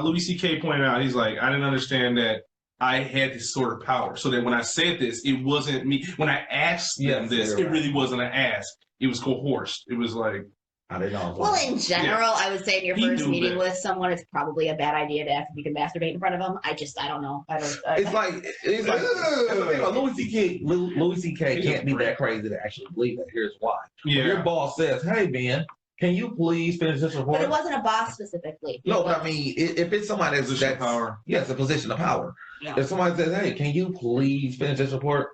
Louis C.K. pointed out, he's like, I didn't understand that I had this sort of power, so that when I said this, it wasn't me. When I asked them this, it really wasn't an ask. It was coerced. It was like, I didn't know. Well, in general, I would say in your first meeting with someone, it's probably a bad idea to ask if you can masturbate in front of them. I don't know. It's like Louis C.K. can't be that crazy to actually believe that. Here's why. Yeah. When your boss says, "Hey, Ben, can you please finish this report?" But it wasn't a boss specifically. No, but I mean, if it's somebody that's power, it's a position of power. Yeah. If somebody says, "Hey, can you please finish this report?"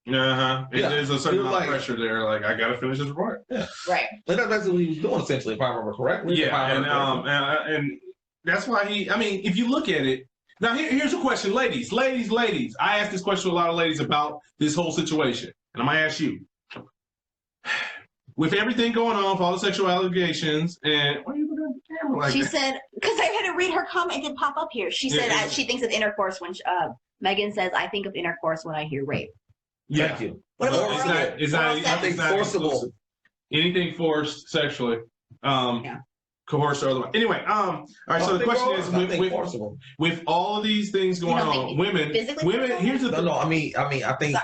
There's a certain amount of pressure there. Like, I got to finish this report. Yeah. Right. And that's what he was doing, essentially, if I remember correctly. Yeah, and that's why if you look at it, now here's a question, ladies. I asked this question to a lot of ladies about this whole situation, and I'm going to ask you. With everything going on, with all the sexual allegations, and why are you looking at the camera like that? She said, because I had to read her comment, it didn't pop up here. She said she thinks of intercourse when Megan says, "I think of intercourse when I hear rape." Yeah. Thank you. What about it's not forcible. Anything forced sexually. coerced or otherwise. Anyway, all right. So the question is, with all of these things going on, women. Here's the no. I mean, I think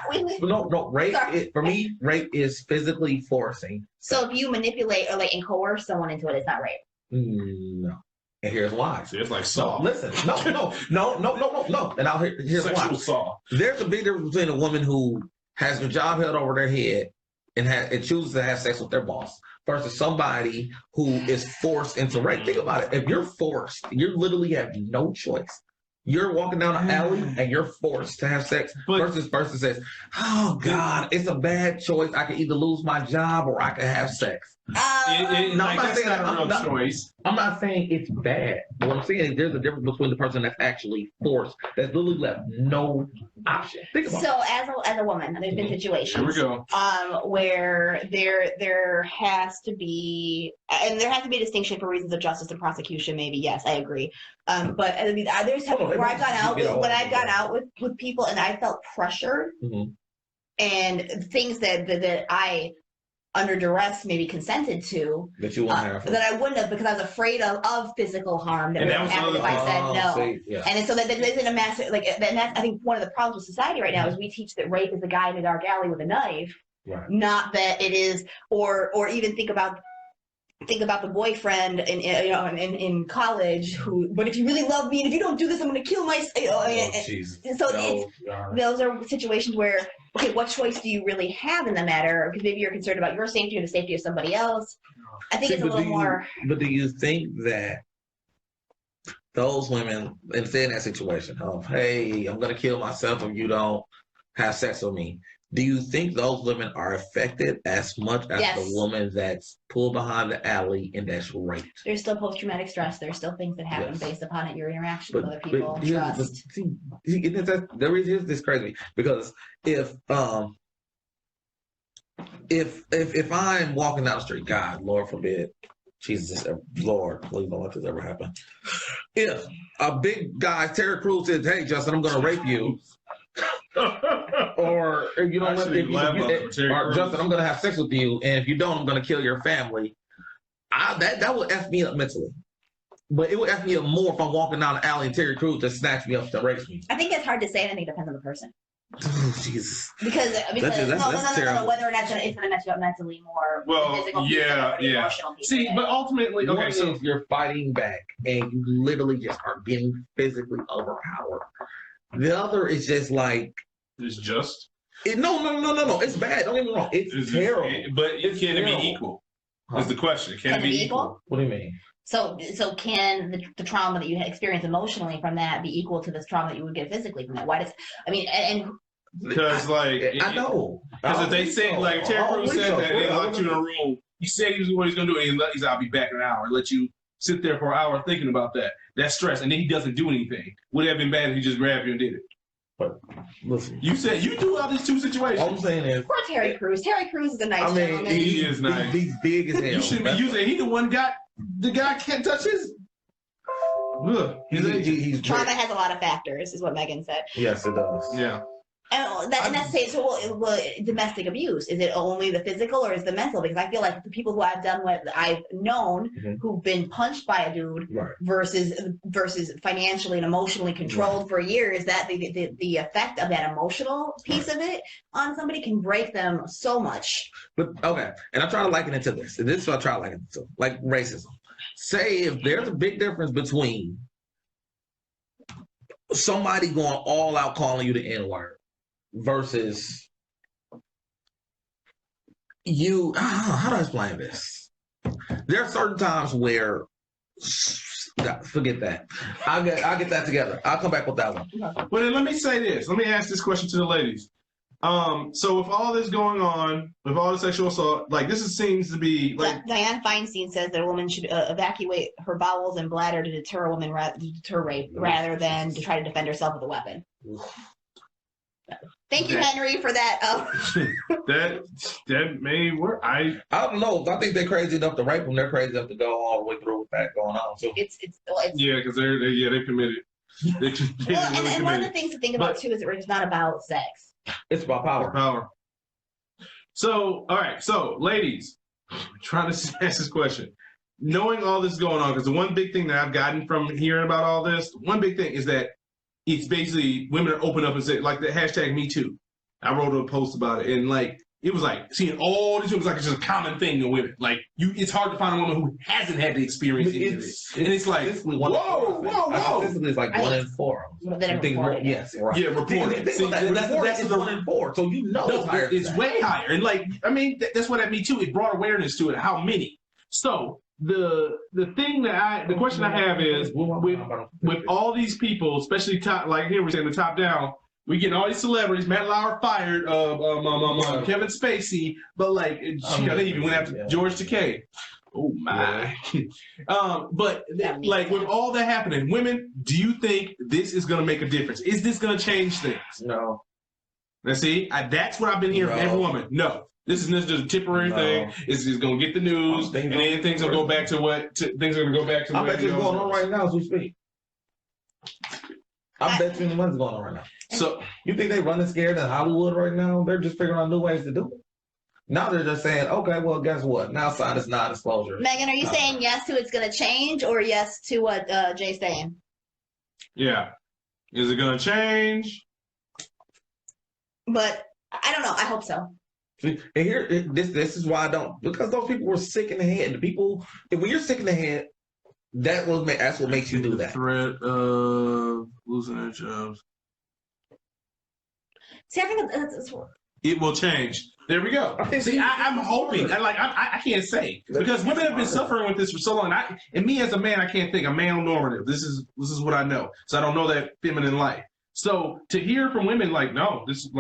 no. Rape for me, rape is physically forcing. So if you manipulate or and coerce someone into it, it's not rape. No. And here's why. See, it's like Saw. Listen, no. And here's why. Saw. There's a big difference between a woman who has their job held over their head and chooses to have sex with their boss versus somebody who is forced into rape. Think about it. If you're forced, you literally have no choice. You're walking down an alley and you're forced to have sex versus person says, oh God, it's a bad choice. I can either lose my job or I can have sex. I'm not saying it's bad. What I'm saying is there's a difference between the person that's actually forced, that's literally left no option. Think about it. So as a woman, there's been situations Here we go. Where there has to be a distinction for reasons of justice and prosecution. Maybe yes, I agree. But I mean, there's times where I've gone out with people and I felt pressured and things that I under duress maybe consented to that you won't have that I wouldn't have because I was afraid of physical harm that would happen if I said no. And so that isn't a massive and that's I think one of the problems with society right now is we teach that rape is a guy in a dark alley with a knife, not that it is or even think about the boyfriend in college who, but if you really love me and if you don't do this, I'm going to kill myself. Those are situations where, okay, what choice do you really have in the matter? Because maybe you're concerned about your safety or the safety of somebody else. I think it's a little more. But do you think that those women, and say in that situation of, hey, I'm going to kill myself if you don't have sex with me, do you think those women are affected as much as the woman that's pulled behind the alley and that's raped? There's still post-traumatic stress. There's still things that happen based upon it, your interaction with other people, trust. Here's this crazy because if I'm walking down the street, God, Lord forbid, Jesus, Lord, please don't let this ever happen. If a big guy, Terry Crews, says, "Hey, Justin, I'm going to rape you," or you know, Justin, I'm going to have sex with you, and if you don't, I'm going to kill your family. That would F me up mentally. But it would F me up more if I'm walking down the alley and Terry Crews just snatch me up to rape me. I think that's hard to say, and I think it depends on the person. Oh, Jesus. Because no, whether or not it's going to mess you up mentally more. Physical, emotional. See, but ultimately, okay, so you're fighting back and you literally just are getting physically overpowered. The other is just like it's just no. It's bad. Don't get me wrong. It's terrible. But it can't be equal. Is the question? Can it be equal? What do you mean? So can the trauma that you experience emotionally from that be equal to the trauma that you would get physically from that? Why does because I know because if they say like Terry Crews said that they locked you in a room, he said he was what he's gonna do, and he's I'll be back in an hour. Let you sit there for an hour thinking about that. That's stress, and then he doesn't do anything. Would it have been bad if he just grabbed you and did it? But listen, you said you do all these two situations. All I'm saying is, poor Terry Crews. Terry Crews is a nice gentleman. He is nice. He's big as hell. You shouldn't be using. He the one the guy can't touch his. Look, he's trauma has a lot of factors, is what Megan said. Yes, it does. Yeah. And that's saying, so domestic abuse, is it only the physical or is the mental? Because I feel like the people who I've known who've been punched by a dude versus financially and emotionally controlled for years, that the effect of that emotional piece of it on somebody can break them so much. But okay, and I try to liken it to this. This is what I try to liken it to, like racism. Say if there's a big difference between somebody going all out calling you the N-word versus you, how do I explain this? There are certain times where, forget that. I'll get that together. I'll come back with that one. Well, then let me say this. Let me ask this question to the ladies. So with all this going on, with all the sexual assault, like seems to be like Dianne Feinstein says that a woman should evacuate her bowels and bladder to deter a woman deter rape rather than to try to defend herself with a weapon. Thank you, Henry, for that. That may work. I don't know. I think they're crazy enough to rape them. They're crazy enough to go all the way through with that going on. So it's because they're committed. And one of the things to think about too is that it's not about sex. It's about power. So, all right. So, ladies, I'm trying to ask this question. knowing all this is going on, because the one big thing that I've gotten from hearing about all this, one big thing is that it's basically women are open up and say, like the hashtag Me Too. I wrote a post about it, and like it was like seeing all these women, like it's just a common thing to women. Like it's hard to find a woman who hasn't had the experience into this, and it's like whoa. It's like 1 in 4. Yes, right. Yeah, reported. See, that's 1 in 4. So it's way higher, and like I mean that's what that Me Too. It brought awareness to it. How many? So the question I have is with all these people, especially top, like here we're saying the top down, we getting all these celebrities. Matt Lauer fired Kevin Spacey, but like they even went after George Takei. Oh my! But like with all that happening, women, do you think this is going to make a difference? Is this going to change things? No. Now see, that's what I've been hearing from every woman. No. This is just a temporary thing. It's going to get the news, and then things will go back to things are going to go back to. I bet you it's going on right now as we speak. I bet you the money's going on right now. So you think they running scared in Hollywood right now? They're just figuring out new ways to do it. Now they're just saying, okay, well, guess what? Now sign is non-disclosure. Megan, are you saying yes to it's going to change, or yes to what Jay's saying? Yeah, is it going to change? But I don't know. I hope so. And here, this is why I don't, because those people were sick in the head. The people, when you're sick in the head, that's what makes you do that. Threat of losing their jobs. See, I think it will change. There we go. See, I'm hoping. I can't say because women have been suffering with this for so long. And me as a man, I can't think. I'm male normative. This is what I know. So I don't know that feminine life. So to hear from women like, no, this is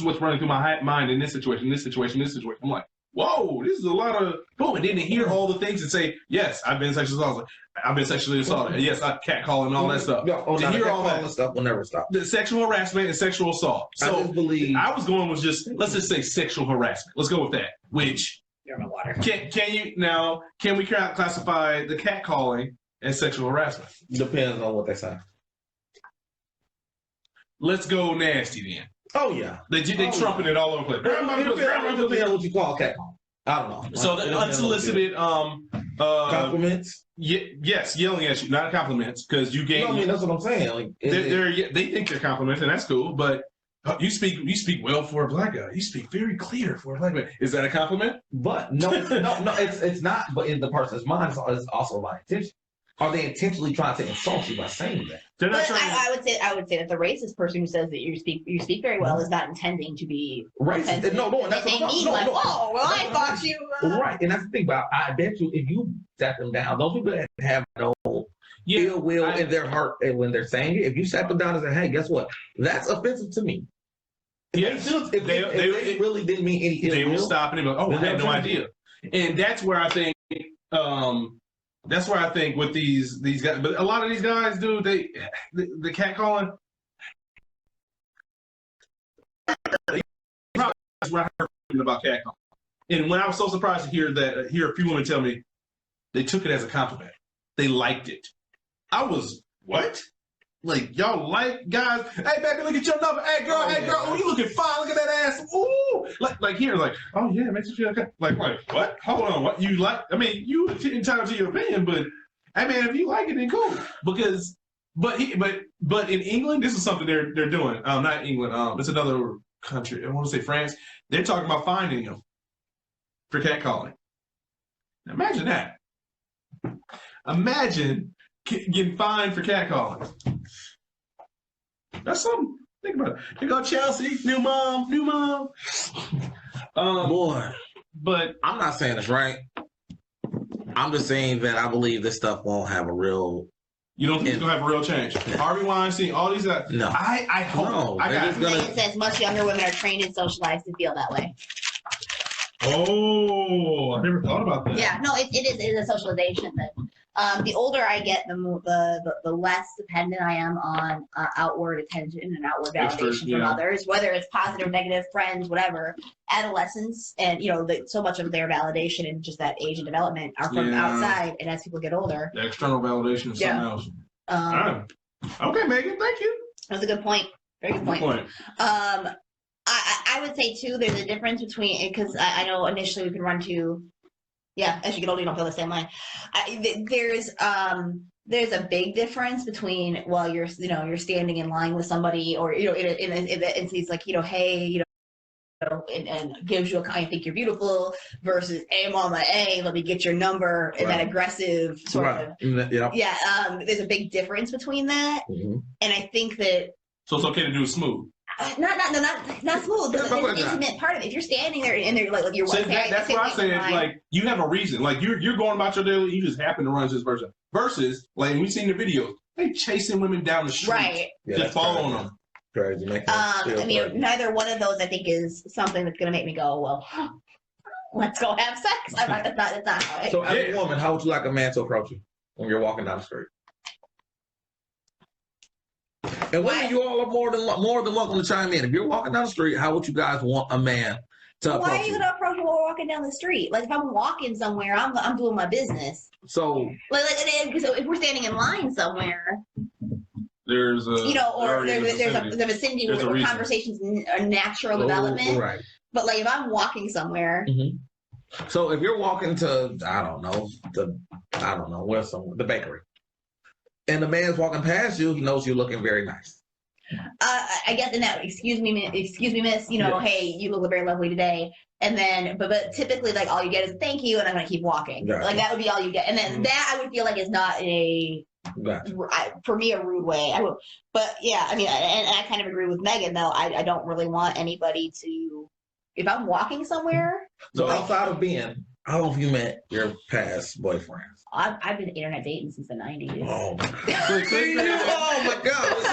what's running through my mind in this situation. I'm like, whoa, this is a lot of boom. And then to hear all the things and say, yes, I've been sexually assaulted. Yes, I catcalling and all that stuff. To hear all that stuff will never stop. The sexual harassment and sexual assault. So I was going with let's just say sexual harassment. Let's go with that. Which you're in my water. Can we classify the catcalling as sexual harassment? Depends on what they say. Let's go nasty then. Oh yeah, they trumping it all over the place. What you call catcall? I don't know. So the unsolicited compliments. Yes, yelling at you, not compliments, because you gave. No, I mean that's what I'm saying. Like, they think they're compliments, and that's cool. But you speak well for a black guy. You speak very clear for a black man. Is that a compliment? But no, it's not. But in the person's mind, it's also by intention. Are they intentionally trying to insult you by saying that? But I would say that the racist person who says that you speak very well is not intending to be racist. No, that's they mean oh, well, I thought you. Right, and that's the thing about. I bet you, if you sat them down, those people that have no ill will in their heart when they're saying it, if you sat them down and said, "Hey, guess what? That's offensive to me." Yes. If they really didn't mean any ill will, they will stop and be like, "Oh, I had no idea." And that's where I think. That's where I think with these guys, but a lot of these guys, dude, the catcalling. That's where I heard about catcalling, and when I was so surprised to hear a few women tell me they took it as a compliment, they liked it. I was what? Like y'all like guys? Hey baby, look at your number. Hey girl, oh you looking fine? Look at that ass. Ooh, like here, like oh yeah, makes you feel okay. Like what? Hold on, what you like? I mean, you entitled to your opinion, but I mean, if you like it, then cool. Because but in England, this is something they're doing. Not England. It's another country. I want to say France. They're talking about finding him for catcalling. Now, imagine that. Imagine getting fined for catcalling. That's something. Think about it. Here go Chelsea, new mom. Boy, but I'm not saying it's right. I'm just saying that I believe this stuff won't have a real. You don't think it's gonna have a real change? Harvey Weinstein, all these guys. No, I hope. No, it says much younger women are trained and socialized to feel that way. Oh, I never thought about that. Yeah, no, it is a socialization thing. The older I get, the less dependent I am on outward attention and outward validation from others, whether it's positive, negative, friends, whatever. Adolescents and so much of their validation and just that age and development are from outside, and as people get older, the external validation is something else. Okay, Megan, thank you. That was a good point. Very good point. I would say too, there's a difference between, because I know initially we could run to Yeah, as you get older, you don't feel the same way. There's a big difference between while you're standing in line with somebody, or and he's like, hey, and gives you I think you're beautiful, versus hey mama, hey, let me get your number, and that aggressive sort of there's a big difference between that. And I think that so it's okay to do it smooth. Not smooth, but there's an intimate part of it. If you're standing there and they're like you're that's what I'm saying. Like you have a reason. Like you're going about your daily, you just happen to run into this person. Versus like we've seen the videos, they chasing women down the street, right? Just following them. Crazy. Neither one of those I think is something that's gonna make me go, well, let's go have sex. That's not how I. So as a woman, how would you like a man to approach you when you're walking down the street? And women, you all are more than welcome to chime in. If you're walking down the street, how would you guys want a man to approach you? Why are you gonna approach me while we're walking down the street? Like if I'm walking somewhere, I'm doing my business. So so if we're standing in line somewhere, there's a there's a vicinity where conversations are natural development. Right. But like if I'm walking somewhere. So if you're walking to where's the bakery, and the man's walking past you, he knows you're looking very nice. I guess in that, excuse me, miss, hey, you look very lovely today. And then, but typically, like, all you get is thank you, and I'm going to keep walking. Gotcha. Like, that would be all you get. And then that I would feel like is not for me, a rude way. But yeah, I mean, and I kind of agree with Megan, though. I don't really want anybody to, if I'm walking somewhere. So outside of being, how long have you met your past boyfriends? I've been internet dating since the 90s. Oh my God! It's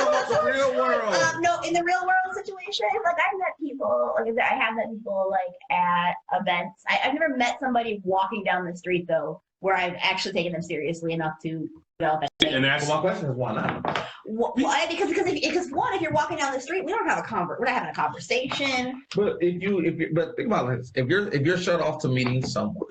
about the real world. No, in the real world situation, like I've met people. Like I have met people like at events. I've never met somebody walking down the street though, where I've actually taken them seriously enough to develop. And that's my question is why not? Why? Because if you're walking down the street, we don't have we're not having a conversation. But but think about this: if you're shut off to meeting someone,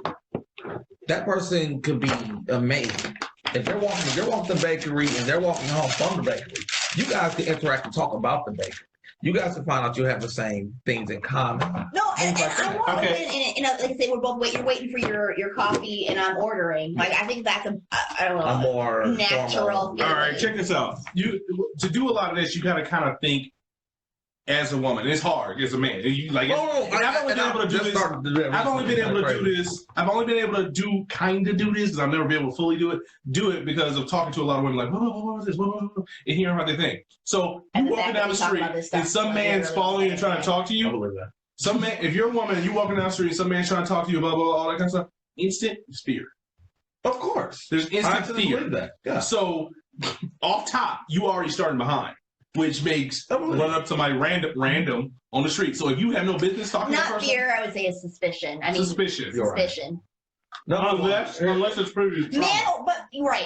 that person could be amazing. If you're walking to the bakery and they're walking home from the bakery, you guys can interact and talk about the bakery. You guys can find out you have the same things in common. No, and I want like I say, we're both you're waiting for your coffee and I'm ordering. Like I think that's I don't know, a more natural. All right, check this out. To do a lot of this, you gotta kind of think as a woman. It's hard as a man. I've only been able to do this. I've only been able to do this. I've only been able to do this because I've never been able to fully do it because of talking to a lot of women like, what was this? And hearing how they think. So you walking down the street and some man's following you and trying to talk to you. Some man, if you're a woman and you walking down the street and some man's trying to talk to you, blah, blah, blah, all that kind of stuff, instant fear. Of course. There's instant fear. That. Yeah. So off top, you already starting behind. Which makes run up to my random on the street. So if you have no business talking to that person, not fear, I would say it's suspicion. I mean, suspicion. No, unless it's previous trauma.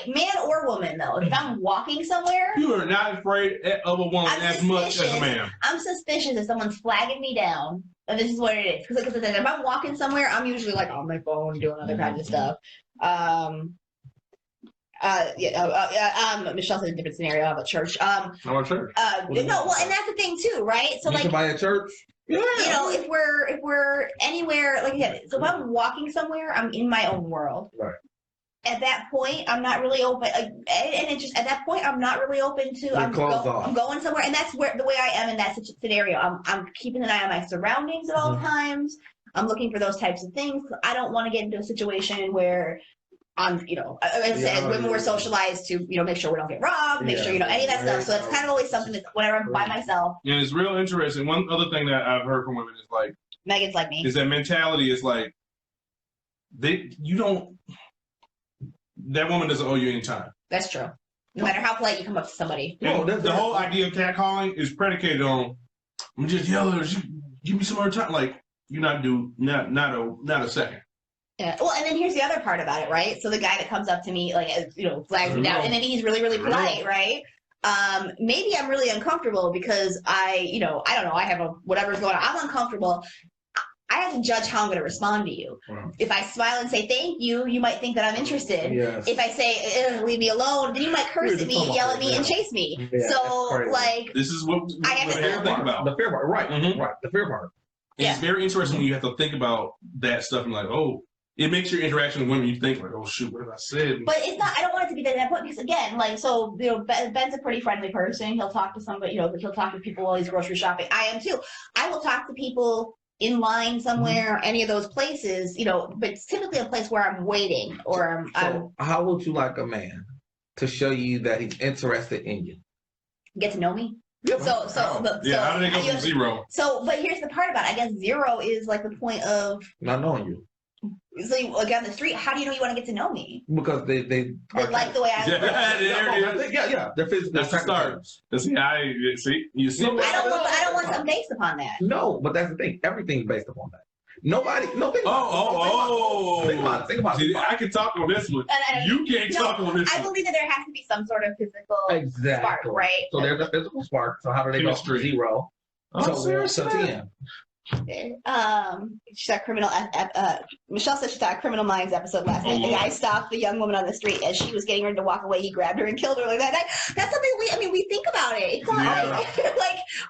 Man or woman though. If I'm walking somewhere, you are not afraid of a woman as much as a man. I'm suspicious if someone's flagging me down. And this is what it is. Because if I'm walking somewhere, I'm usually like on my phone doing other kinds of stuff. Michelle said a different scenario of a church. How about church? And that's the thing too, right? So you can buy a church. Yeah. If we're anywhere, like I said, so if I'm walking somewhere, I'm in my own world. Right. At that point, I'm not really open, and it just at that point, I'm not really open to. I'm going somewhere, and that's where the way I am in that scenario. I'm keeping an eye on my surroundings at all times. I'm looking for those types of things. I don't want to get into a situation where as I said, women were socialized to, make sure we don't get robbed, make sure, any of that stuff. So that's kind of always something that whenever I'm by myself. And it's real interesting. One other thing that I've heard from women is like, Megan's like me. Is that mentality is like, that woman doesn't owe you any time. That's true. No matter how polite you come up to somebody. The whole idea of catcalling is predicated on, I'm just yelling, give me some more time. Like, you're not a second. Yeah. Well, and then here's the other part about it, right? So the guy that comes up to me, like, flags me down, and then he's really, really polite, right? Maybe I'm really uncomfortable because I don't know, I have whatever's going on. I'm uncomfortable. I have to judge how I'm going to respond to you. Wow. If I smile and say thank you, you might think that I'm interested. Yes. If I say leave me alone, then you might curse at me, yell at me, and chase me. Yeah. So, like, this is what I have to think about. The fear part, right? Mm-hmm. Right. The fear part. It's very interesting when you have to think about that stuff and like, oh. it makes your interaction with women, you think like, oh shoot, what have I said? But it's not. I don't want it to be that point because again, like so, Ben's a pretty friendly person. He'll talk to somebody, he'll talk to people while he's grocery shopping. I am too. I will talk to people in line somewhere, any of those places, but it's typically a place where I'm waiting or I'm how would you like a man to show you that he's interested in you? Get to know me. Yep. So how do they go from 0? So, but here's the part about it. I guess 0 is like the point of not knowing you. So you look on the street. How do you know you want to get to know me? Because they like the way I look. Yeah. They're physically. That's the start. See, you see. I don't want something based upon that. No, but that's the thing. Everything's based upon that. Nobody. No. Think about it. See, I can talk on this one. You can't talk on this one. I believe that there has to be some sort of physical spark, right? So there's a physical spark. So how do they go from 0 to 10? She saw criminal. Michelle said she saw a Criminal Minds episode last night. The guy stopped the young woman on the street as she was getting ready to walk away. He grabbed her and killed her like that. That's something we think about it. It's not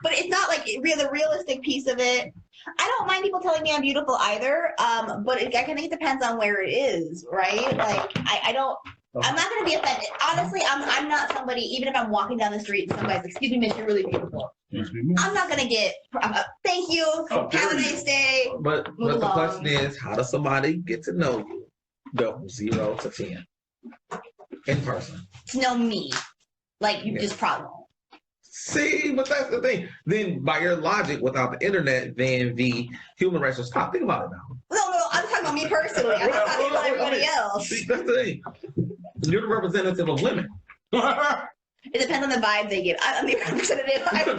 but it's not like the realistic piece of it. I don't mind people telling me I'm beautiful either. But I think it depends on where it is, right? Like I don't. I'm not going to be offended. Honestly, I'm not somebody, even if I'm walking down the street and some guy's like, excuse me, miss, you're really beautiful. I'm not going to get, thank you, have a nice day. But the question is, how does somebody get to know you? Go from 0 to 10 in person. To know me. Like, you just probably won't. See, but that's the thing. Then, by your logic, without the internet, then the human race will stop. Think about it now. No, I'm talking about me personally. I'm not talking about everybody else. See, that's the thing. You're the representative of women. It depends on the vibe they give. I'm the representative. I'm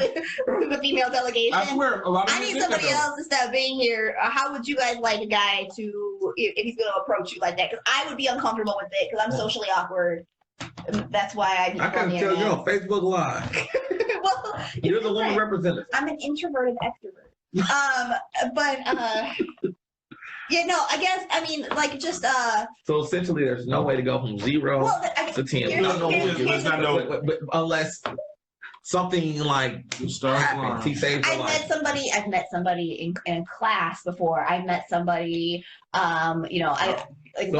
the female delegation. I swear, I need somebody else to stop being here. How would you guys like a guy to, if he's going to approach you like that? Because I would be uncomfortable with it because I'm socially awkward. That's why I can tell you're on Facebook Live. Well, you're the woman representative. I'm an introverted extrovert. I guess, just... So essentially, there's no way to go from 0 to 10. But unless something like happens. He saves your life. I've met somebody in class before. I've met somebody, So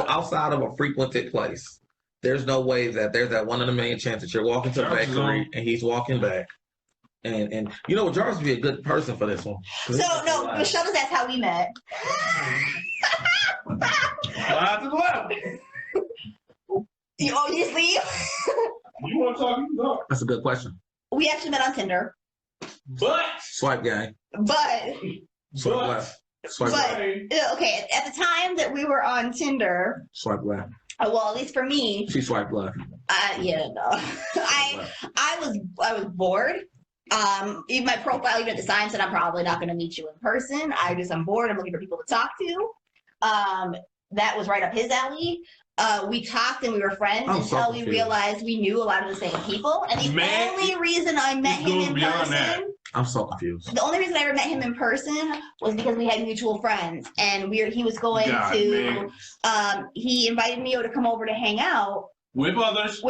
outside of a frequented place, there's no way that there's that 1 in a million chance that you're walking to the bakery and he's walking back. And Jarvis would be a good person for this one. Michelle just asked how we met. To the left. You always leave? You want to talk? You talk. That's a good question. We actually met on Tinder. But swipe guy. Swipe left. Swipe right. Okay, at the time that we were on Tinder. Swipe left. Well, at least for me. She swiped left. I was bored. Even my profile, even at the sign said I'm probably not going to meet you in person. I'm bored. I'm looking for people to talk to. That was right up his alley. We talked and we were friends until we realized we knew a lot of the same people. And the only reason I met him in person. I'm so confused. The only reason I ever met him in person was because we had mutual friends, and he was going to. He invited me to come over to hang out with others.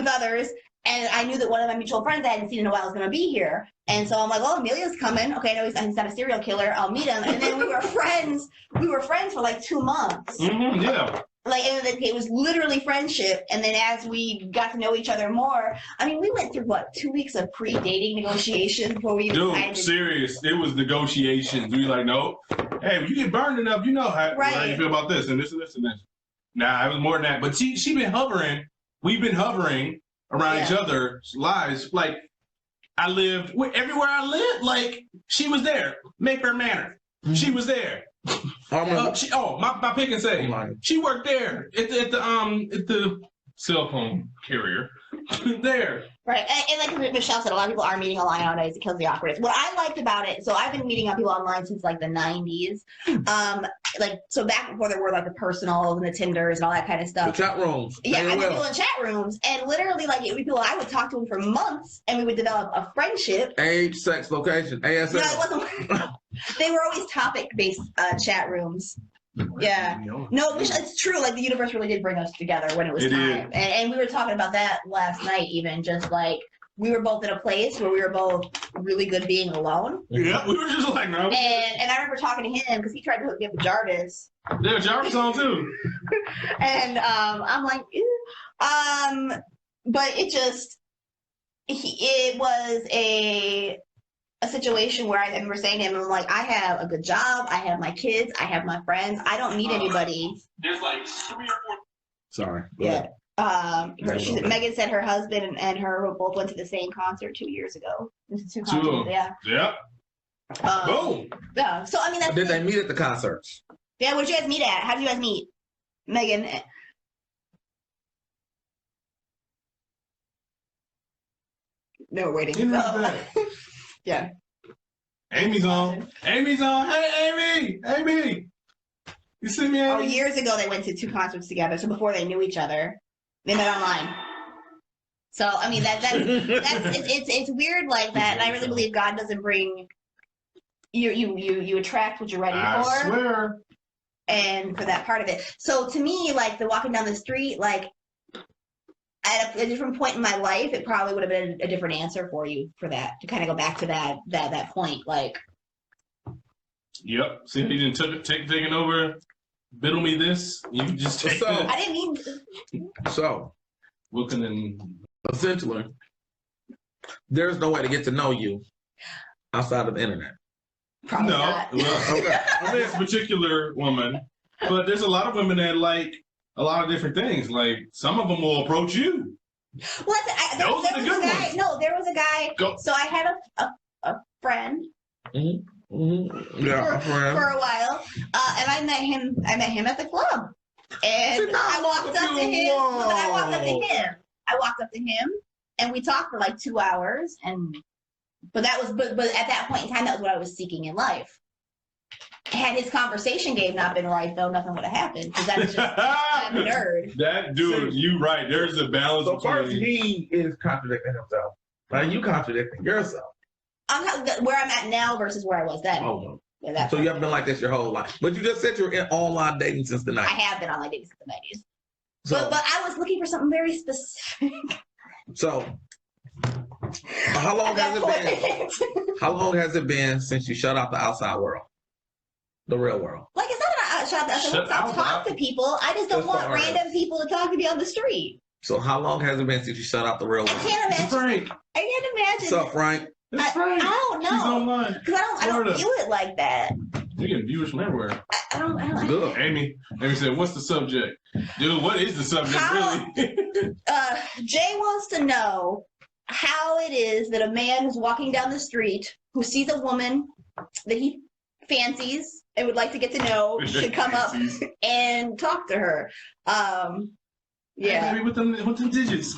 And I knew that one of my mutual friends I hadn't seen in a while was going to be here. And so I'm like, oh, Amelia's coming. Okay, no, he's not a serial killer. I'll meet him. And then we were friends. We were friends for like 2 months. Mm-hmm, yeah. It was literally friendship. And then as we got to know each other more, we went through 2 weeks of pre-dating negotiations before we even decided. Serious. It was negotiations. We like, no. Hey, when you get burned enough, you know how you feel about this and this and this and this. Nah, it was more than that. But she been hovering. We've been hovering around each other's lives. Like, I lived everywhere I lived. Like, she was there. Mayfair Manor. Mm-hmm. She was there. My pick and say. She worked there at the cell phone carrier. There. Right. And like Michelle said, a lot of people are meeting online nowadays. It kills the awkwardness. What I liked about it, so I've been meeting up people online since like the 90s. So back before there were like the personals and the Tinders and all that kind of stuff. The chat rooms. Yeah, I met people in chat rooms. And literally it would be people I would talk to them for months and we would develop a friendship. Age, sex, location, ASL. No, it wasn't. They were always topic-based chat rooms. Yeah. No, it's true. Like the universe really did bring us together when it was time. And we were talking about that last night, even just like we were both in a place where we were both really good being alone. Yeah, we were just like, no. And I remember talking to him because he tried to hook me up with Jarvis. Yeah, Jarvis on too. And I'm like, but it was a situation where I remember saying to him, I'm like, I have a good job, I have my kids, I have my friends, I don't need anybody. There's like 3 or 4. Sorry. Yeah. Megan said her husband and her both went to the same concert 2 years ago. Two concerts, yeah. Yep. Boom. Yeah. So I mean, that's Did they meet at the concerts? Yeah. Where'd you guys meet at? How did you guys meet, Megan? No, waiting. Yeah. Amy's on. Amy's on. Hey, Amy. You see me, Amy? Oh, years ago they went to 2 concerts together. So before they knew each other, they met online. So I mean that's it's weird like that, and I really believe God doesn't bring you attract what you're ready for. I swear. And for that part of it. So to me, like the walking down the street, like at a different point in my life, it probably would have been a different answer for you for that, to kind of go back to that point. Like, yep. See, he didn't taking over. Biddle me this. You just take So- it. I didn't mean. So, Looking and essentially, there's no way to get to know you outside of the internet. Probably no. not. Well, Okay. I mean, it's a particular woman, but there's a lot of women that like a lot of different things. Like some of them will approach you. Well, there Those was are the a good guy. ones. No, there was a guy. Go. So I had a friend Yeah, a friend. for a while, and I met him at the club, and I walked up to him. Well, then I walked up to him, and we talked for like 2 hours, but at that point in time, that was what I was seeking in life. Had his conversation game not been right, though, nothing would have happened, because that's just I'm a nerd. That dude, you right. There's a balance So first, between. he is contradicting himself. Now you contradicting yourself. Where I'm at now versus where I was then. Oh no. Yeah, that's So you haven't been like this your whole life. But you just said you're in online dating since the I 90s. have been online dating since the 90s. So, But I was looking for something very specific. so how long has it been? How long has it been since you shut out the outside world? The real world. Like, it's not that I shut that. Shut I out. talk to people. I just don't That's want fine. random people to talk to me on the street. So how long has it been since you shut out the real I world? can't imagine. Frank. I can't imagine. What's up, Frank? It's Frank. I don't know. He's online. Because I don't Florida. view it like that. You get viewers from everywhere. I don't. Good. Amy said, "What's the subject, dude? What is the subject, How- really?" Jay wants to know how it is that a man who's walking down the street who sees a woman that he fancies and would like to get to know should come up and talk to her. Hey, Yeah. baby, with them digits.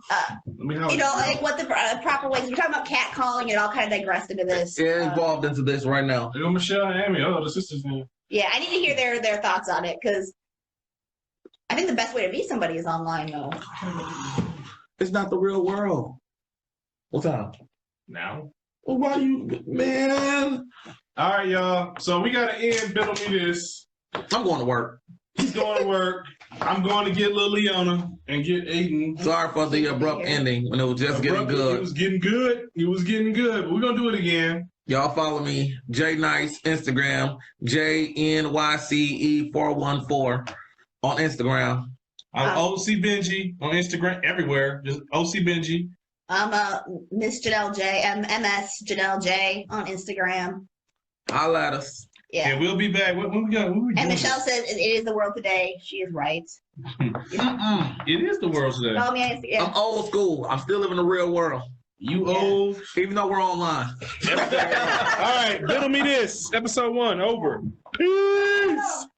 Let me You know, like what the proper ways. We're talking about catcalling, and it all kind of digressed into this. Get involved into this right now. There go Michelle and Amy. Oh, the sisters name. Yeah, I need to hear their thoughts on it, because I think the best way to meet somebody is online, though. It's not the real world. What's up? Now. Well, why you, man? All right, y'all. So we gotta end Biddle Me This. I'm going to work. He's going to work. I'm going to get little Leona and get Aiden. Sorry for the abrupt ending when it was just getting It good. was getting good. It was getting good. But we're gonna do it again. Y'all follow me, J Nice, Instagram, JNYCE414 on Instagram. I'm OC Benji on Instagram everywhere. Just OC Benji. I'm Miss Janelle J, MS Janelle J on Instagram. Holla at us. Yeah. And we'll be back. What we got? What we And doing? Michelle says it is the world today. She is right. It is the world today. Follow me on Instagram. I'm old school. I'm still living the real world, You old. even though we're online. All right, Biddle Me This. Episode 1 over. Peace.